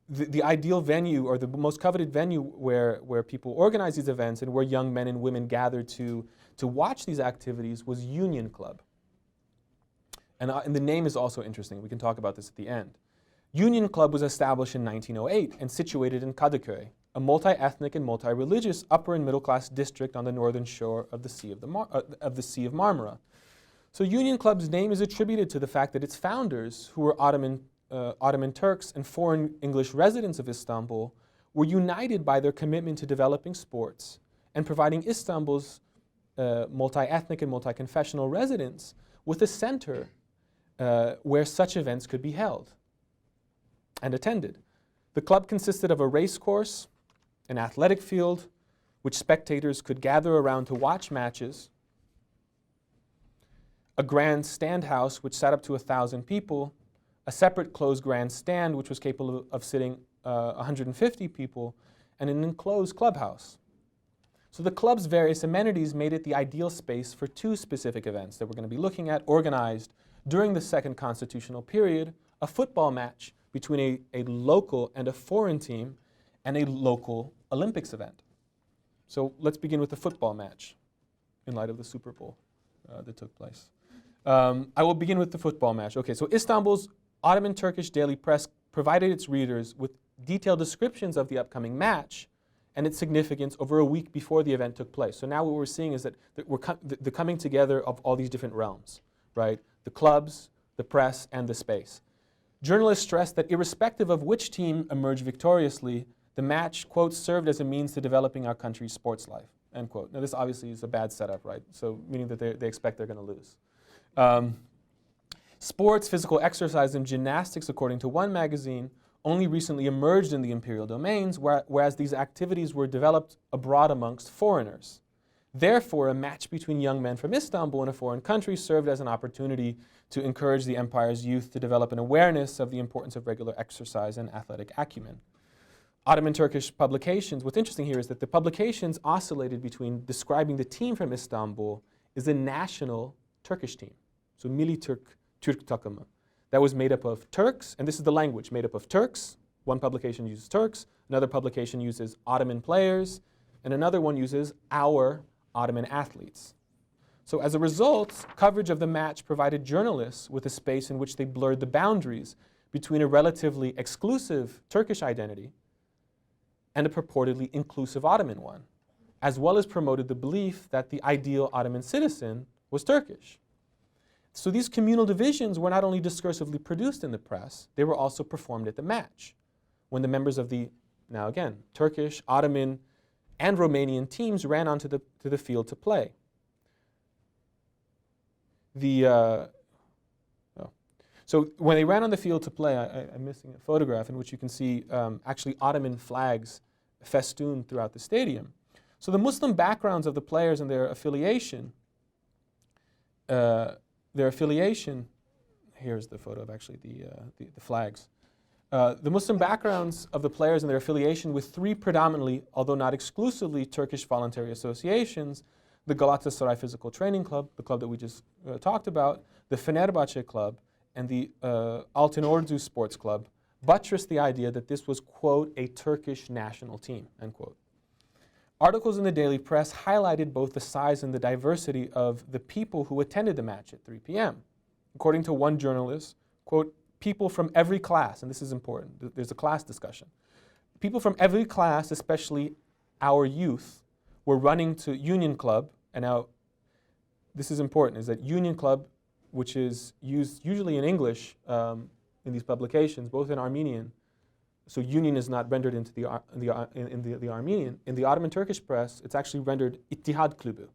the ideal venue, or the most coveted venue where people organize these events and where young men and women gathered to watch these activities was Union Club. And the name is also interesting. We can talk about this at the end. Union Club was established in 1908 and situated in Kadıköy, a multi-ethnic and multi-religious upper and middle-class district on the northern shore of the Sea of Marmara. So Union Club's name is attributed to the fact that its founders, who were Ottoman Turks and foreign English residents of Istanbul, were united by their commitment to developing sports and providing Istanbul's multi-ethnic and multi-confessional residents with a center where such events could be held and attended. The club consisted of a race course, an athletic field, which spectators could gather around to watch matches, a grand stand house which sat up to 1,000 people, a separate closed grand stand which was capable of sitting 150 people, and an enclosed clubhouse. So the club's various amenities made it the ideal space for two specific events that we're going to be looking at, organized during the second constitutional period: a football match between a local and a foreign team, and a local Olympics event. So let's begin with the football match in light of the Super Bowl that took place. I will begin with the football match. Okay, so Istanbul's Ottoman Turkish daily press provided its readers with detailed descriptions of the upcoming match and its significance over a week before the event took place. So now what we're seeing is that the coming together of all these different realms, right? The clubs, the press, and the space. Journalists stressed that irrespective of which team emerged victoriously, the match, quote, served as a means to developing our country's sports life, end quote. Now this obviously is a bad setup, right? So meaning that they expect they're going to lose. Sports, physical exercise, and gymnastics, according to one magazine, only recently emerged in the imperial domains, whereas these activities were developed abroad amongst foreigners. Therefore, a match between young men from Istanbul and a foreign country served as an opportunity to encourage the empire's youth to develop an awareness of the importance of regular exercise and athletic acumen. Ottoman Turkish publications, what's interesting here is that the publications oscillated between describing the team from Istanbul as a national Turkish team. So Milli Türk takımı. That was made up of Turks, and this is the language, made up of Turks. One publication uses Turks, another publication uses Ottoman players, and another one uses our Ottoman athletes. So as a result, coverage of the match provided journalists with a space in which they blurred the boundaries between a relatively exclusive Turkish identity and a purportedly inclusive Ottoman one, as well as promoted the belief that the ideal Ottoman citizen was Turkish. So these communal divisions were not only discursively produced in the press, they were also performed at the match, when the members of the, now again, Turkish, Ottoman, and Romanian teams ran onto the field to play. So when they ran on the field to play, I'm missing a photograph in which you can see actually Ottoman flags festooned throughout the stadium. So the Muslim backgrounds of the players and their affiliation, here's the photo of actually the flags. The Muslim backgrounds of the players and their affiliation with three predominantly, although not exclusively, Turkish voluntary associations: the Galatasaray Physical Training Club, the club that we just talked about, the Fenerbahce Club, and the Altın Ordu Sports Club, buttressed the idea that this was, quote, a Turkish national team, end quote. Articles in the daily press highlighted both the size and the diversity of the people who attended the match at 3 p.m. According to one journalist, quote, people from every class, and this is important, there's a class discussion. People from every class, especially our youth, were running to Union Club, and now this is important, is that Union Club, which is used usually in English in these publications, both in Armenian, so union is not rendered into the Armenian. In the Ottoman Turkish press, it's actually rendered İttihad Kulübü.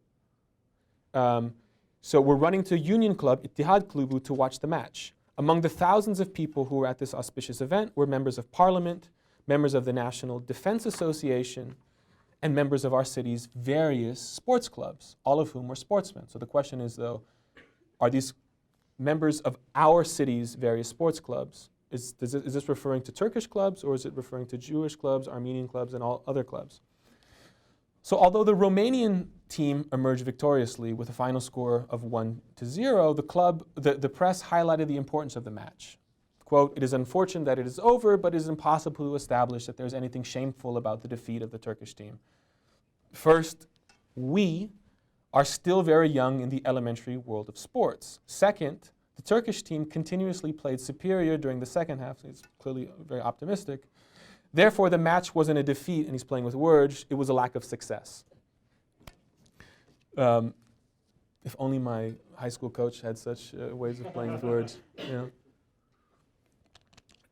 So we're running to Union Club, Ittihad Klubu, to watch the match. Among the thousands of people who were at this auspicious event were members of parliament, members of the National Defense Association, and members of our city's various sports clubs, all of whom were sportsmen. So the question is, though, are these members of our city's various sports clubs? Is this referring to Turkish clubs, or is it referring to Jewish clubs, Armenian clubs, and all other clubs? So although the Romanian team emerged victoriously with a final score of 1-0, the press highlighted the importance of the match. Quote, "It is unfortunate that it is over, but it is impossible to establish that there is anything shameful about the defeat of the Turkish team. First, we are still very young in the elementary world of sports. Second, the Turkish team continuously played superior during the second half." So he's clearly very optimistic. "Therefore, the match wasn't a defeat," and he's playing with words, "it was a lack of success." If only my high school coach had such ways of playing with words. Yeah.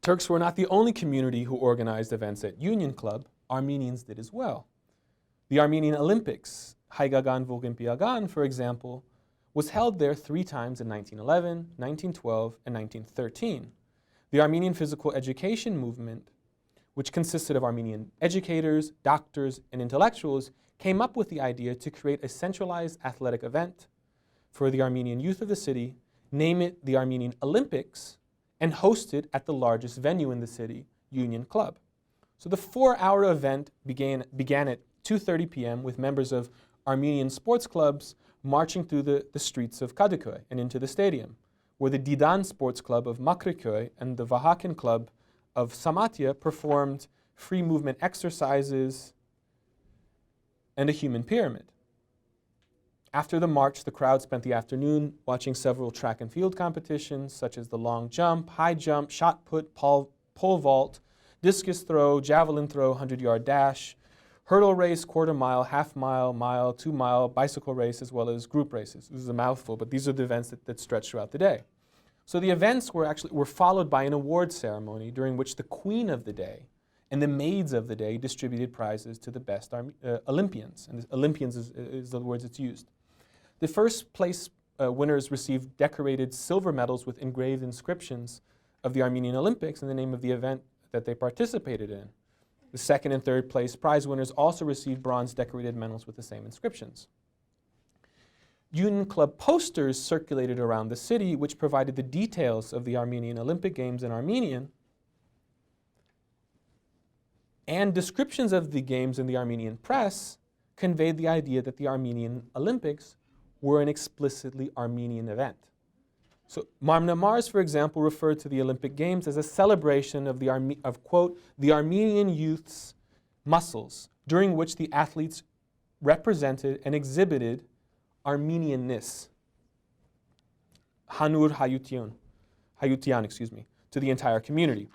Turks were not the only community who organized events at Union Club. Armenians did as well. The Armenian Olympics, Haygagan Vogimpiagan, for example, was held there 3 times in 1911, 1912, and 1913. The Armenian physical education movement, which consisted of Armenian educators, doctors, and intellectuals, came up with the idea to create a centralized athletic event for the Armenian youth of the city, name it the Armenian Olympics, and host it at the largest venue in the city, Union Club. So the 4-hour event began at 2:30 p.m. with members of Armenian sports clubs marching through the streets of Kadıköy and into the stadium, where the Didan Sports Club of Makriköy and the Vahakin Club of Samatya performed free movement exercises and a human pyramid. After the march, the crowd spent the afternoon watching several track and field competitions, such as the long jump, high jump, shot put, pole vault, discus throw, javelin throw, 100-yard dash, hurdle race, quarter mile, half mile, mile, 2-mile, bicycle race, as well as group races. This is a mouthful, but these are the events that stretch throughout the day. So the events were followed by an award ceremony during which the queen of the day and the maids of the day distributed prizes to the best Olympians. And Olympians is the words it's used. The first place winners received decorated silver medals with engraved inscriptions of the Armenian Olympics and the name of the event that they participated in. The second and third place prize winners also received bronze decorated medals with the same inscriptions. Union Club posters circulated around the city, which provided the details of the Armenian Olympic Games in Armenian, and descriptions of the games in the Armenian press conveyed the idea that the Armenian Olympics were an explicitly Armenian event. So Marmnamars, for example, referred to the Olympic Games as a celebration of quote, the Armenian youth's muscles, during which the athletes represented and exhibited Armenianness, Hanur Hayutian, to the entire community.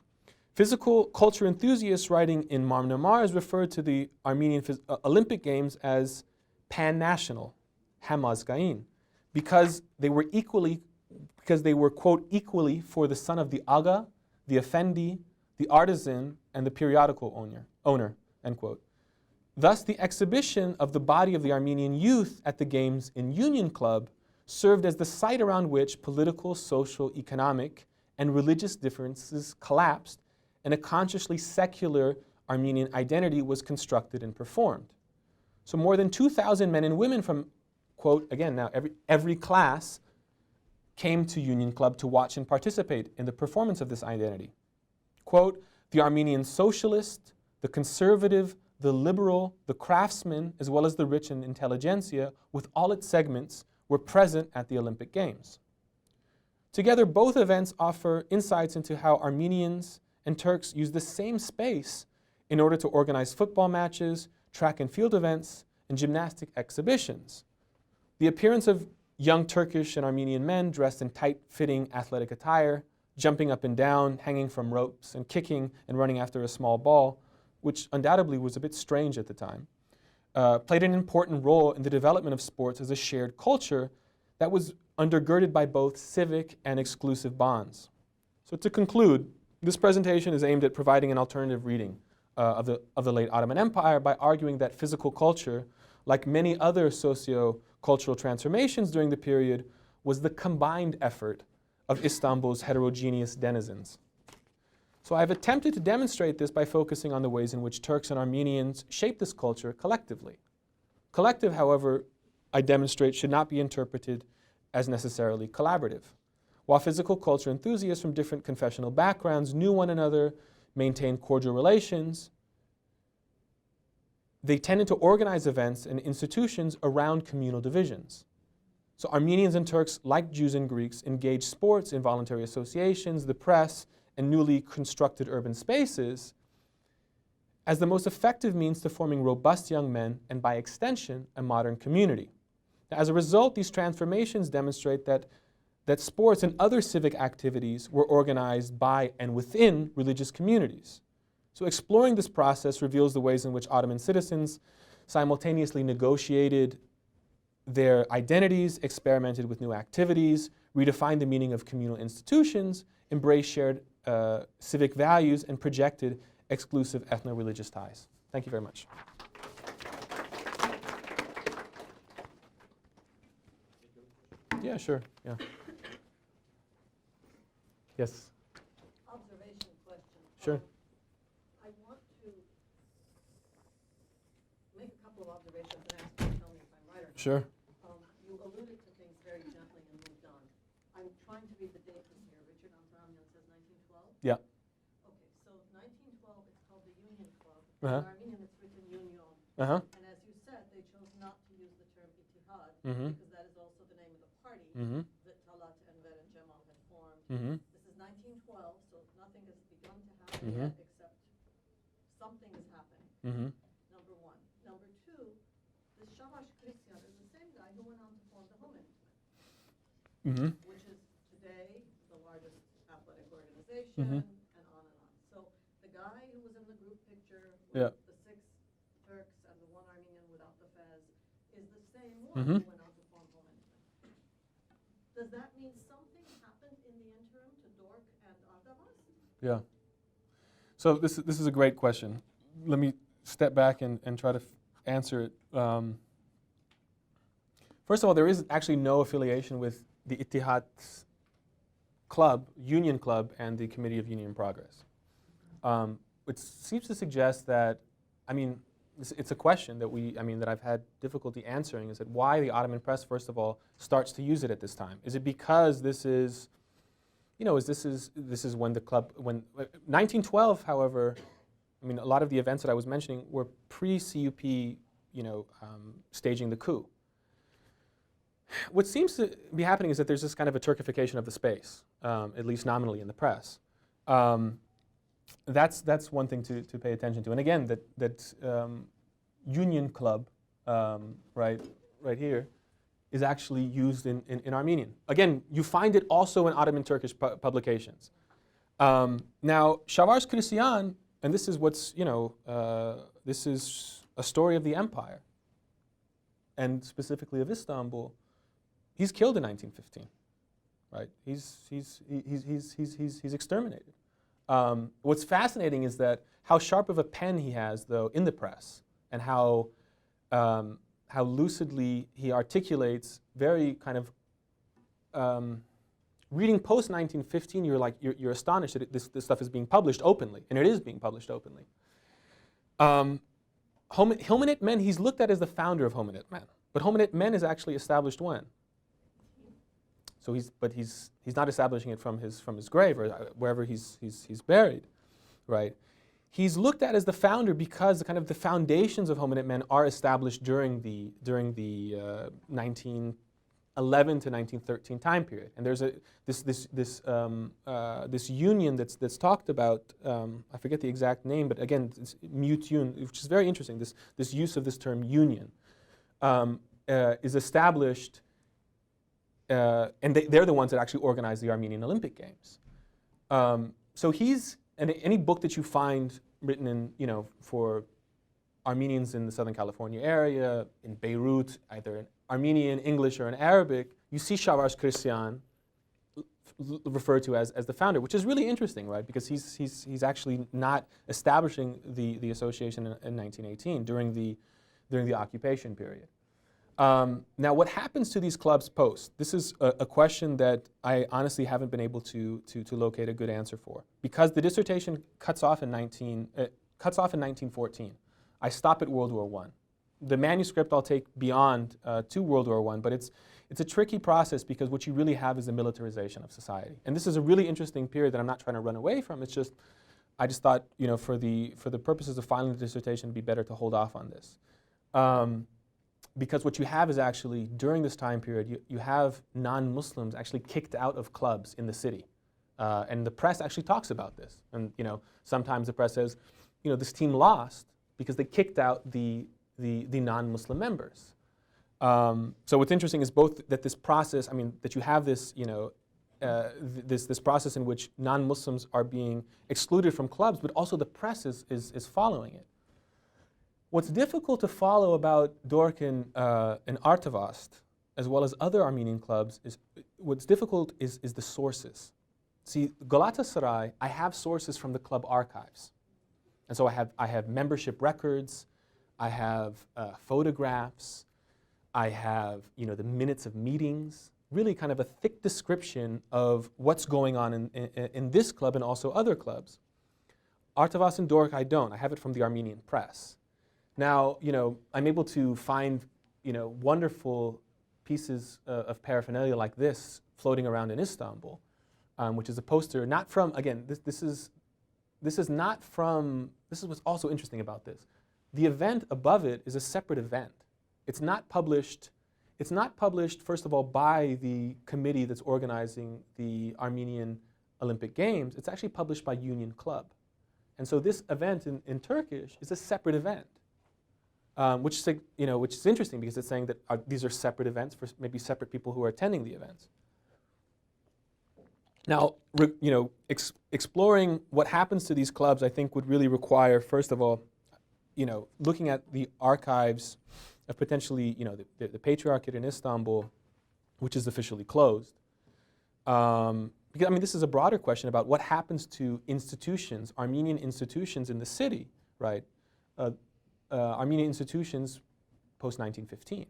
Physical culture enthusiasts writing in Marmnamars referred to the Armenian Olympic Games as pan-national, Hamazgain, because they were, quote, equally for the son of the aga, the effendi, the artisan, and the periodical owner, end quote. Thus, the exhibition of the body of the Armenian youth at the Games in Union Club served as the site around which political, social, economic, and religious differences collapsed, and a consciously secular Armenian identity was constructed and performed. So more than 2,000 men and women from, quote, again, now every class came to Union Club to watch and participate in the performance of this identity. Quote, the Armenian socialist, the conservative, the liberal, the craftsman, as well as the rich and intelligentsia, with all its segments, were present at the Olympic Games. Together, both events offer insights into how Armenians and Turks use the same space in order to organize football matches, track and field events, and gymnastic exhibitions. The appearance of young Turkish and Armenian men dressed in tight-fitting athletic attire, jumping up and down, hanging from ropes, and kicking and running after a small ball, which undoubtedly was a bit strange at the time, played an important role in the development of sports as a shared culture that was undergirded by both civic and exclusive bonds. So to conclude, this presentation is aimed at providing an alternative reading of the late Ottoman Empire by arguing that physical culture like many other socio-cultural transformations during the period, was the combined effort of Istanbul's heterogeneous denizens. So I've attempted to demonstrate this by focusing on the ways in which Turks and Armenians shape this culture collectively. Collective, however, I demonstrate should not be interpreted as necessarily collaborative. While physical culture enthusiasts from different confessional backgrounds knew one another, maintained cordial relations, they tended to organize events and institutions around communal divisions. So Armenians and Turks, like Jews and Greeks, engaged sports, involuntary associations, the press, and newly constructed urban spaces as the most effective means to forming robust young men and, by extension, a modern community. Now, as a result, these transformations demonstrate that sports and other civic activities were organized by and within religious communities. So exploring this process reveals the ways in which Ottoman citizens simultaneously negotiated their identities, experimented with new activities, redefined the meaning of communal institutions, embraced shared civic values, and projected exclusive ethno-religious ties. Thank you very much. Yeah, sure. Yeah. Yes. Observation question. Sure. I want to make a couple of observations and ask you to tell me if I'm right or not. Sure. You alluded to things very gently and moved on. I'm trying to read the dates here. Richard Antaramian says 1912? Yeah. Okay, so 1912, it's called the Union Club. Uh-huh. In Armenian, it's written Union. Uh-huh. And as you said, they chose not to use the term Ittihad Mm-hmm. because that is also the name of the party Mm-hmm. that Talat, Enver, and Cemal had formed. Mm-hmm. This is 1912, so nothing has begun to happen Mhm. yet, except something is happening. Mm-hmm. Number one. Number two, this Shamash Christian is the same guy who went on to form the Home Mm-hmm. which is today the largest athletic organization, Mhm. and on and on. So the guy who was in the group picture with Yeah. the 6 Turks and the 1 Armenian without the fez is the same one Mhm. who went on to form Home. Does that mean something happened in the interim to Dork and Ardamas? Yeah. So this is a great question. Let me step back and try to answer it. First of all, there is actually no affiliation with the Ittihad Club, Union Club, and the Committee of Union Progress. Which seems to suggest that, I mean, it's a question that I've had difficulty answering, is that why the Ottoman press, first of all, starts to use it at this time? Is it because this is, this is when the club, 1912, however, I mean, a lot of the events that I was mentioning were pre-CUP, staging the coup. What seems to be happening is that there's this kind of a Turkification of the space, at least nominally in the press. That's one thing to pay attention to. And again, that Union Club, right here, is actually used in Armenian. Again, you find it also in Ottoman Turkish publications. Now, Shavars Christian, and this is this is a story of the empire, and specifically of Istanbul. He's killed in 1915, right? He's exterminated. What's fascinating is that how sharp of a pen he has, though, in the press, and how lucidly he articulates very kind of reading post 1915. You're astonished that this stuff is being published openly, and it is being published openly. Hominid Men, he's looked at as the founder of Hominid Men, but Hominid Men is actually established when? So he's not establishing it from his grave or wherever he's buried, right? He's looked at as the founder because the foundations of Hominid Men are established during the 1911 to 1913 time period, and there's this union that's talked about. I forget the exact name, but again, it's Mutun, which is very interesting. This use of this term union is established. And they're the ones that actually organize the Armenian Olympic Games. So and any book that you find written in, for Armenians in the Southern California area, in Beirut, either in Armenian, English, or in Arabic, you see Shavars Christian referred to as the founder, which is really interesting, right? Because he's actually not establishing the association in 1918 during the during the occupation period. Now, what happens to these clubs post? This is a question that I honestly haven't been able to locate a good answer for, because the dissertation cuts off in 1914. I stop at World War I. The manuscript I'll take beyond to World War I, but it's a tricky process because what you really have is a militarization of society. And this is a really interesting period that I'm not trying to run away from. It's just, I just thought, for the purposes of filing the dissertation, it'd be better to hold off on this. Because what you have is actually, during this time period, you have non-Muslims actually kicked out of clubs in the city. And the press actually talks about this. And sometimes the press says, this team lost because they kicked out the non-Muslim members. So what's interesting is both that this process, that you have this, this process in which non-Muslims are being excluded from clubs, but also the press is following it. What's difficult to follow about Dork and Artavast, as well as other Armenian clubs, is the sources. See, Galatasaray, I have sources from the club archives. And so I have membership records, I have photographs, I have the minutes of meetings, really kind of a thick description of what's going on in this club and also other clubs. Artavast and Dork, I don't. I have it from the Armenian press. Now, I'm able to find, wonderful pieces of paraphernalia like this floating around in Istanbul, which is a poster not from, again, this is what's also interesting about this. The event above it is a separate event. It's not published, first of all, by the committee that's organizing the Armenian Olympic Games. It's actually published by Union Club. And so this event in Turkish is a separate event. Which is interesting because it's saying that these are separate events for maybe separate people who are attending the events. Now, exploring what happens to these clubs, I think, would really require, first of all, looking at the archives of potentially, the Patriarchate in Istanbul, which is officially closed. Because this is a broader question about what happens to institutions, Armenian institutions in the city, right? Armenian institutions post-1915.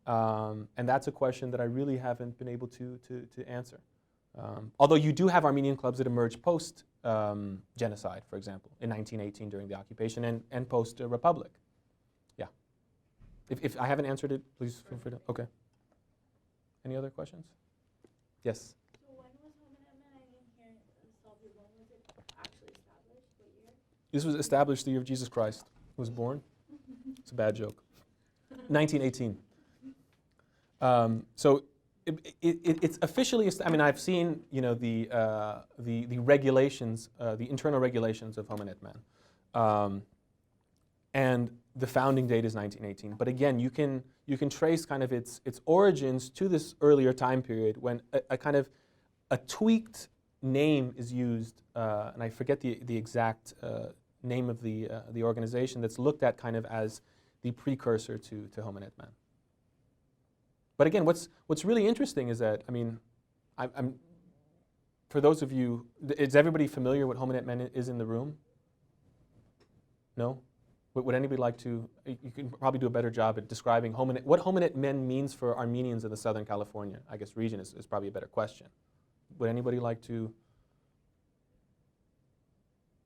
And that's a question that I really haven't been able to answer. Although you do have Armenian clubs that emerge post-genocide, for example, in 1918 during the occupation and post-republic. Yeah. If I haven't answered it, please feel free to. Okay. Any other questions? Yes? So when was Hominidmen? I didn't hear the Soviet. When was it actually established? What year? This was established the year of Jesus Christ was born. It's a bad joke. 1918. So it's officially. I've seen the regulations, the internal regulations of Hominidmen, and the founding date is 1918. But again, you can trace kind of its origins to this earlier time period when a tweaked name is used, and I forget the exact name of the organization that's looked at kind of as the precursor to Hominidmen. But again, what's really interesting is that, I'm for those of you, is everybody familiar what Hominidmen is in the room? No? Would anybody like to, you can probably do a better job at describing what Hominidmen means for Armenians in the Southern California, I guess, region is probably a better question. Would anybody like to?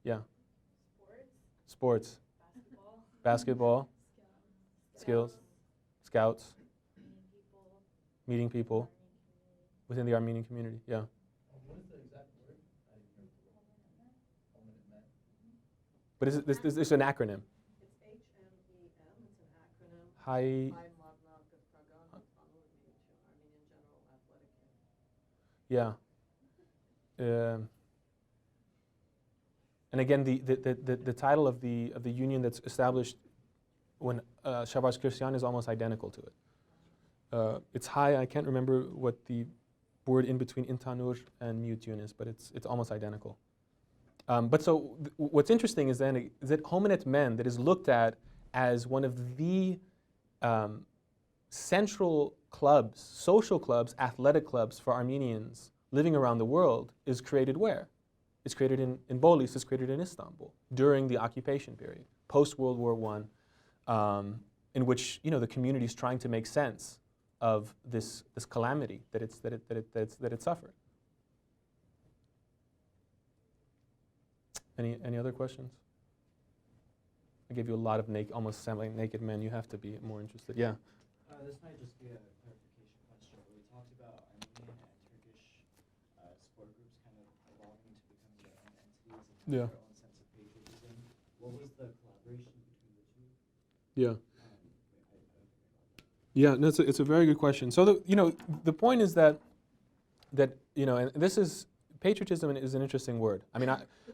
Yeah. Sports. Basketball. Skills. Scouts. Meeting people within the Armenian community. Yeah. What is the exact word? I didn't hear the word. Hominidmen. But this is an acronym. It's HMEM, it's an acronym. High. Yeah. And again, the title of the union that's established when Shavars Kirsian is almost identical to it. It's high. I can't remember what the word in between intanur and mutun is, but it's almost identical. But so what's interesting is that Hominidmen that is looked at as one of the central clubs, social clubs, athletic clubs for Armenians living around the world is created where? It's created in Bolis, it's created in Istanbul during the occupation period, post-World War I. in which the community is trying to make sense of this calamity that it suffered. Any other questions? I gave you a lot of almost semi-naked men. You have to be more interested. Yeah. This might just be a clarification question, but we talked about Armenian and Turkish sport groups kind of evolving to become their own entities and have Yeah. their own sense of patriotism. What was the collaboration between the two? Yeah. I don't think about that. Yeah, no, it's a very good question. So the point is that and this is patriotism is an interesting word. I mean,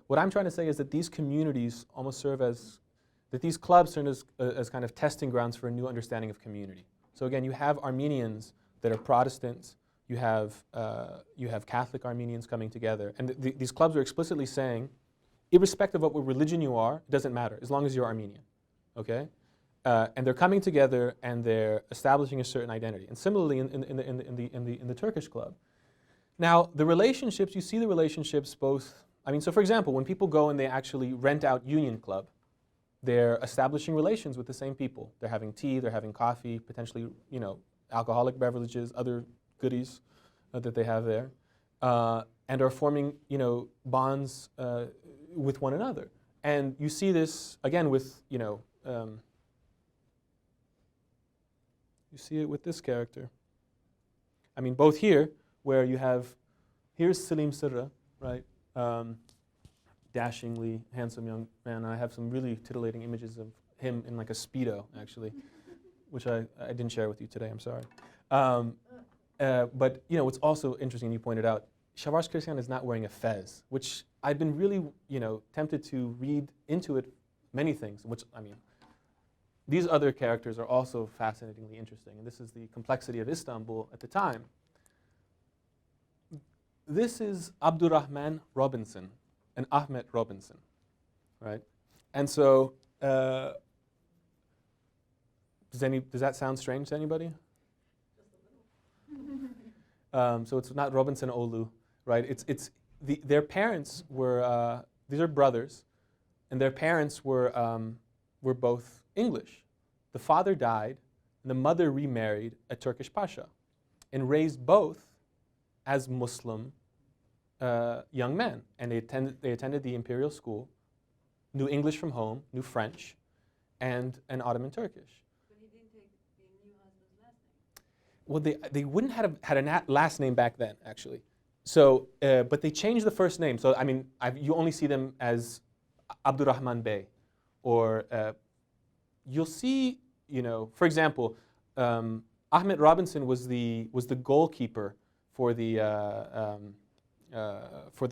what I'm trying to say is that these communities almost serve as that these clubs serve as kind of testing grounds for a new understanding of community. So again, you have Armenians that are Protestants. You have Catholic Armenians coming together, and these clubs are explicitly saying, irrespective of what religion you are, it doesn't matter as long as you're Armenian. Okay. And they're coming together and they're establishing a certain identity. And similarly, in the Turkish club. Now, the relationships, you see the relationships both. I mean, so for example, when people go and they actually rent out Union Club, they're establishing relations with the same people. They're having tea, they're having coffee, potentially, alcoholic beverages, other goodies that they have there, and are forming, bonds with one another. And you see this again with, you see it with this character. I mean, both here, where you have, here's Selim Sırra, right? Dashingly handsome young man. I have some really titillating images of him in like a Speedo, actually, which I didn't share with you today, I'm sorry. But, what's also interesting, you pointed out, Shavars Christian is not wearing a fez, which I've been really, tempted to read into it many things, which, I mean, these other characters are also fascinatingly interesting, and this is the complexity of Istanbul at the time. This is Abdurrahman Robinson and Ahmet Robinson, right? And so, does that sound strange to anybody? So it's not Robinson Olu, right? Their parents were these are brothers, and their parents were both English. The father died, and the mother remarried a Turkish pasha, and raised both as Muslim young men. And they attended the imperial school, knew English from home, knew French, and Ottoman Turkish. But he didn't take the new husband's last name. Well, they wouldn't have had a last name back then, actually. So, but they changed the first name. So, I mean, you only see them as Abdurrahman Bey, or you'll see, for example, Ahmet Robinson was the goalkeeper for the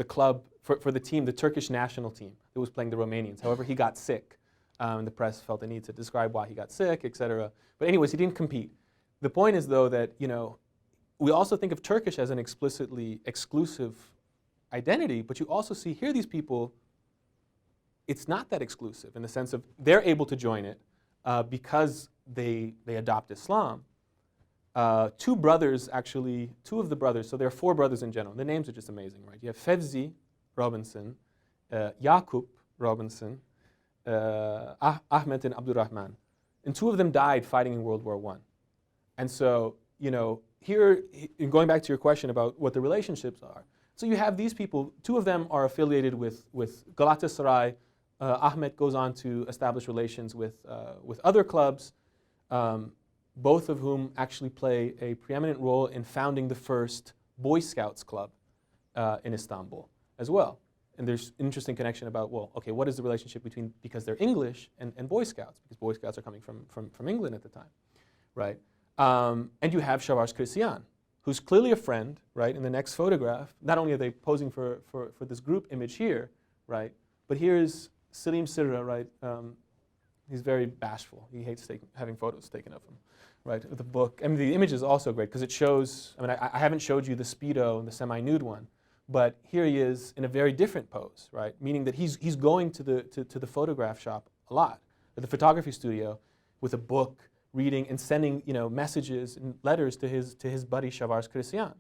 club, for the team, the Turkish national team that was playing the Romanians. However, he got sick, and the press felt the need to describe why he got sick, etc. But anyways, he didn't compete. The point is, though, that we also think of Turkish as an explicitly exclusive identity, but you also see here these people, it's not that exclusive in the sense of they're able to join it because they adopt Islam. Two of the brothers, so there are four brothers in general. The names are just amazing, right? You have Fevzi Robinson, Yakup Robinson, Ahmet and Abdurrahman. And two of them died fighting in World War I. And so, here, going back to your question about what the relationships are. So you have these people, two of them are affiliated with Galatasaray. Ahmet goes on to establish relations with other clubs, both of whom actually play a preeminent role in founding the first Boy Scouts club in Istanbul as well. And there's an interesting connection about, well, okay, what is the relationship between, because they're English, and Boy Scouts, because Boy Scouts are coming from England at the time, right? And you have Shavars Christian, who's clearly a friend, right? In the next photograph, not only are they posing for this group image here, right? But here's Selim Sırra, right? He's very bashful. He hates having photos taken of him, right? With the book. I mean, the image is also great because it shows, I mean, I haven't showed you the Speedo and the semi-nude one, but here he is in a very different pose, right? Meaning that he's going to the photograph shop a lot, at the photography studio, with a book, reading and sending, messages and letters to his buddy Shavars Christian.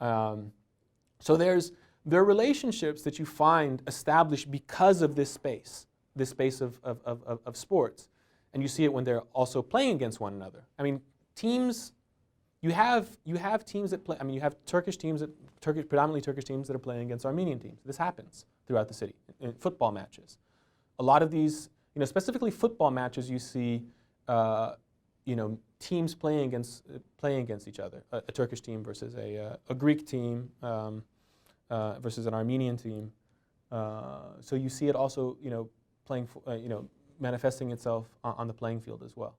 So there are relationships that you find established because of this space of sports. and you see it when they're also playing against one another. I mean, teams, you have teams that play, I mean, you have Turkish teams, predominantly Turkish teams that are playing against Armenian teams. This happens throughout the city in football matches. A lot of these, specifically football matches, you see, teams playing against each other. A Turkish team versus a Greek team versus an Armenian team. So you see it also, manifesting itself on the playing field as well.